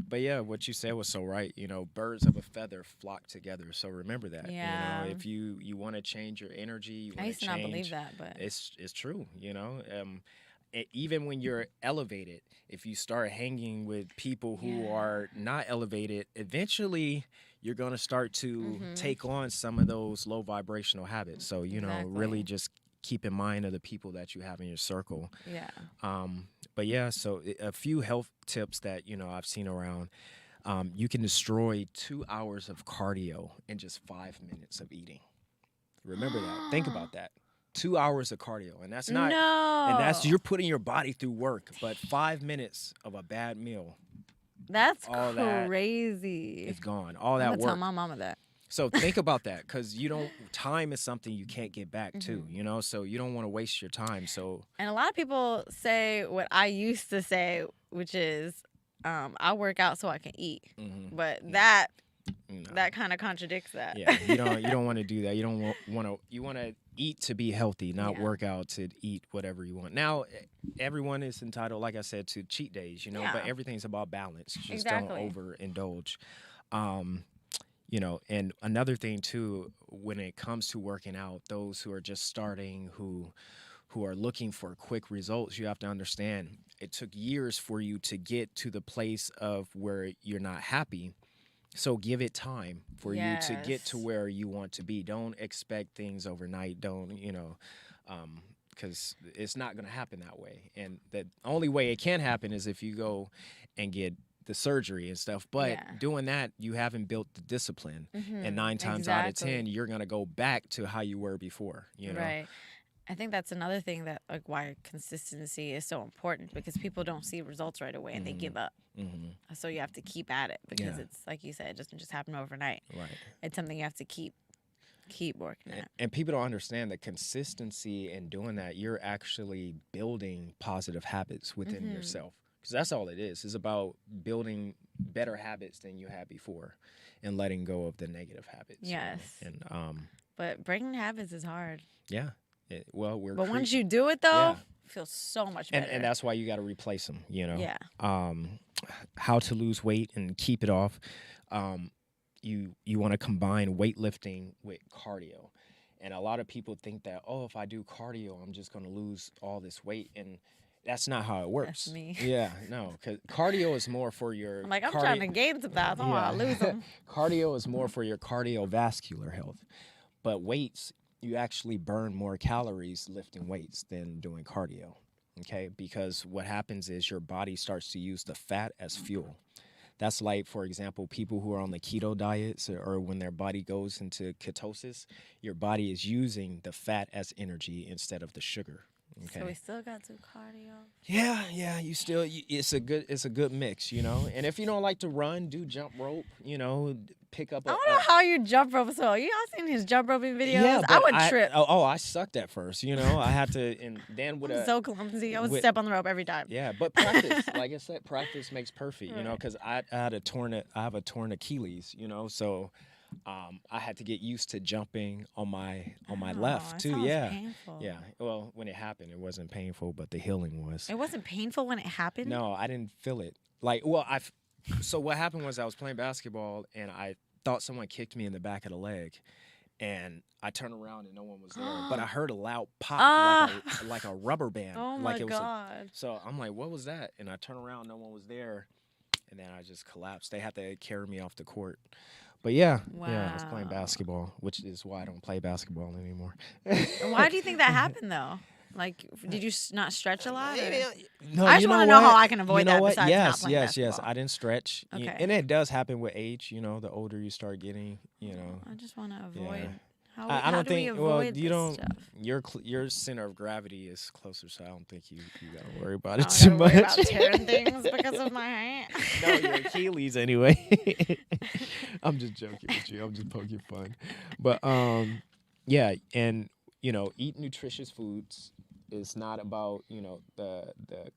But yeah, what you said was so right. Birds of a feather flock together. So remember that. Yeah. If you want to change your energy, you I want used to to not change. believe that, but It's true. Even when you're elevated, if you start hanging with people who are not elevated, eventually you're going to start to take on some of those low vibrational habits. So, really just keep in mind of the people that you have in your circle. yeah. But yeah, so a few health tips that, I've seen around. You can destroy 2 hours of cardio in just 5 minutes of eating. Remember that. Think about that. 2 hours of cardio, and that's not, and that's you're putting your body through work. But 5 minutes of a bad meal, That's all that crazy. it's gone. All that I'm gonna work. tell my mama that. So think about that, because time is something you can't get back to. So you don't want to waste your time. So And a lot of people say what I used to say, which is, I work out so I can eat. But that kind of contradicts that. yeah, you don't want to do that. You don't want to. You want to eat to be healthy, not work out to eat whatever you want. Now, everyone is entitled, like I said, to cheat days. But everything's about balance. Just don't overindulge. And another thing too, when it comes to working out, those who are just starting, who are looking for quick results, you have to understand it took years for you to get to the place of where you're not happy. So give it time for you to get to where you want to be. Don't expect things overnight. Don't, because it's not going to happen that way. And the only way it can happen is if you go and get the surgery and stuff. But doing that, you haven't built the discipline. And 9 times out of 10, you're going to go back to how you were before, Right. I think that's another thing that why consistency is so important, because people don't see results right away and they give up. So you have to keep at it, because it's like you said, it doesn't just happen overnight. Right. It's something you have to keep working at. And people don't understand that consistency in doing that, you're actually building positive habits within yourself. Because that's all it is. It's about building better habits than you had before and letting go of the negative habits. Yes. And but breaking habits is hard. Yeah. But once you do it, though, it feels so much better. And that's why you got to replace them, Yeah. How to lose weight and keep it off. You want to combine weightlifting with cardio. And a lot of people think that, oh, if I do cardio, I'm just going to lose all this weight. And that's not how it works. That's me. Yeah, no, because cardio is more for your I'm like, I'm trying to gain some pounds. I don't want to lose them. Cardio is more for your cardiovascular health. But weights, you actually burn more calories lifting weights than doing cardio. Okay, because what happens is your body starts to use the fat as fuel. That's like, for example, people who are on the keto diets or when their body goes into ketosis, your body is using the fat as energy instead of the sugar. Okay. So we still got to cardio. Yeah, it's a good mix, And if you don't like to run, do jump rope, pick up I don't know how you jump rope. So you all seen his jump roping videos? Yeah, I but would trip. I sucked at first, I had to, and then with I'm so clumsy. I would step on the rope every time. Yeah, but practice, like I said, practice makes perfect, Right. because I have a torn Achilles, so I had to get used to jumping on my left that too. sounds Yeah, painful. yeah. Well, when it happened, it wasn't painful, but the healing was. It wasn't painful when it happened? No, I didn't feel it. So what happened was I was playing basketball and I thought someone kicked me in the back of the leg, and I turned around and no one was there. But I heard a loud pop, like a rubber band. Oh like my it was God. so I'm like, what was that? And I turned around, no one was there, and then I just collapsed. They had to carry me off the court. But yeah, I was playing Wow. basketball, which is why I don't play basketball anymore. Why do you think that happened, though? Like, did you not stretch a lot? or- No, I just want to know how I can avoid that besides not Yes, playing yes. basketball. I didn't stretch. Okay. And it does happen with age, the older you start getting, I just want to avoid. Yeah. How, I how don't do we think, avoid you this don't, stuff? your center of gravity is closer, so I don't think you got to worry about I it don't too gotta worry about much. tearing things because of my height. No, your Achilles anyway. I'm just joking with you. I'm just poking fun. But yeah, and eat nutritious foods. It's not about the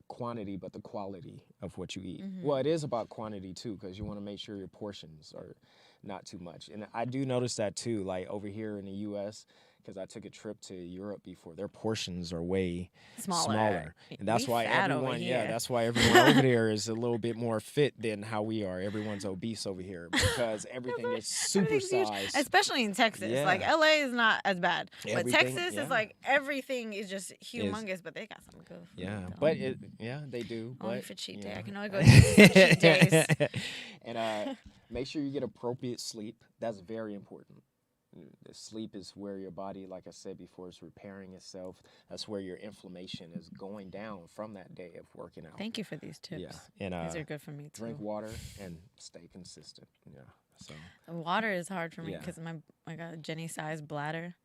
quantity, but the quality of what you eat. Mhm. Well, it is about quantity too, because you want to make sure your portions are not too much. And I do notice that too, like over here in the U.S., because I took a trip to Europe before. Their portions are way smaller. And that's We why fat over everyone, here. that's why everyone over there is a little bit more fit than how we are. Everyone's obese over here because everything is Everything's huge, supersized. especially in Texas. Yeah. Like LA is not as bad, but Everything, Texas yeah. is like everything is just humongous. But they got some good food. Yeah, though. but they do. Only but, for cheat you day. I know. can only go to some cheat days. And make sure you get appropriate sleep. That's very important. The sleep is where your body, like I said before, is repairing itself. That's where your inflammation is going down from that day of working out. Thank you for these tips. Yeah, and These are good for me too. drink water and stay consistent. Yeah, so. Water is hard for me Yeah. because I got a Jenny-sized bladder.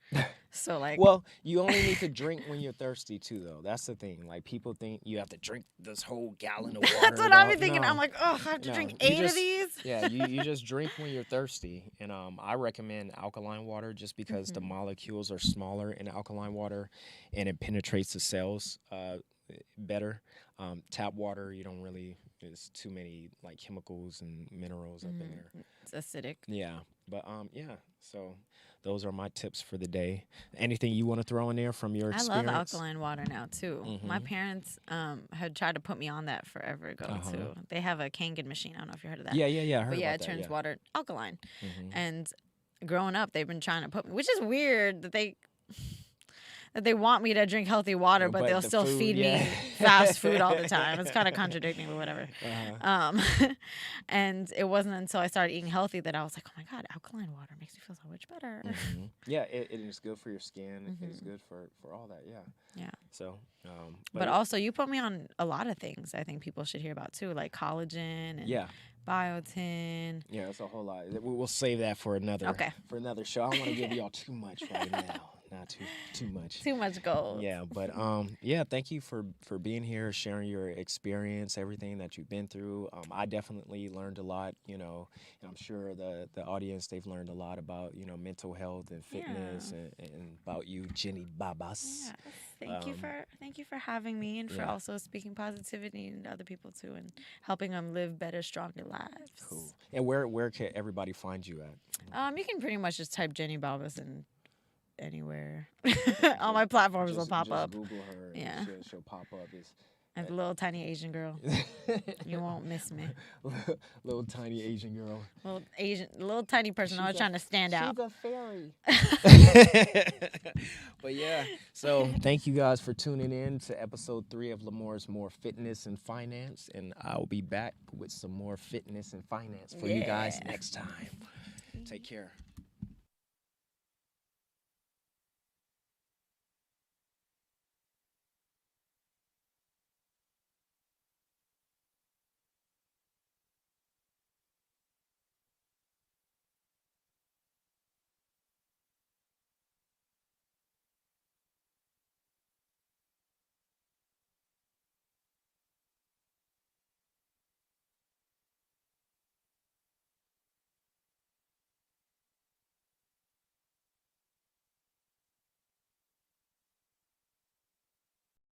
So like, Well, you only need to drink when you're thirsty too, though. That's the thing. Like people think you have to drink this whole gallon of water. that's what the I'm whole- thinking. No. I'm like, oh, I have to No, drink you 8 just- of these. Yeah, you just drink when you're thirsty. And I recommend alkaline water just because the molecules are smaller in alkaline water and it penetrates the cells better. Tap water, you don't really, there's too many like chemicals and minerals up in there. It's acidic. Yeah, but so those are my tips for the day. Anything you want to throw in there from your I experience? love alkaline water now too. My parents had tried to put me on that forever ago too. They have a Kangen machine. I don't know if you heard of that. Yeah, I heard But yeah, about it that, turns yeah. water alkaline. Mhm. And growing up, they've been trying to put me, which is weird that they want me to drink healthy water, but But they'll the still food, feed yeah. me fast food all the time. It's kind of contradicting, but whatever. And it wasn't until I started eating healthy that I was like, oh my God, alkaline water makes me feel so much better. Mhm. Yeah, it is good for your skin. It's good for all that. Yeah. Yeah. So, But also, you put me on a lot of things I think people should hear about too, like collagen and yeah, biotin. yeah, it's a whole lot. We'll save that for another show. I don't want to give y'all too much right now. Not too much. Too much gold. Yeah, but thank you for being here, sharing your experience, everything that you've been through. I definitely learned a lot, and I'm sure the audience, they've learned a lot about, mental health and fitness and about you, Jenny Babas. Yes. Thank you for having me and for also speaking positivity into other people too and helping them live better, stronger lives. Cool. And where can everybody find you at? You can pretty much just type Jenny Babas and anywhere. All my platforms will pop just up. Google her. And Yeah. she'll pop up. As a little tiny Asian girl, you won't miss me. Little tiny Asian girl. Little tiny person. I was trying to stand out. She's a fairy. But yeah, so thank you guys for tuning in to episode 3 of Lamor's More Fitness and Finance, and I'll be back with some more fitness and finance for you guys next time. Take care.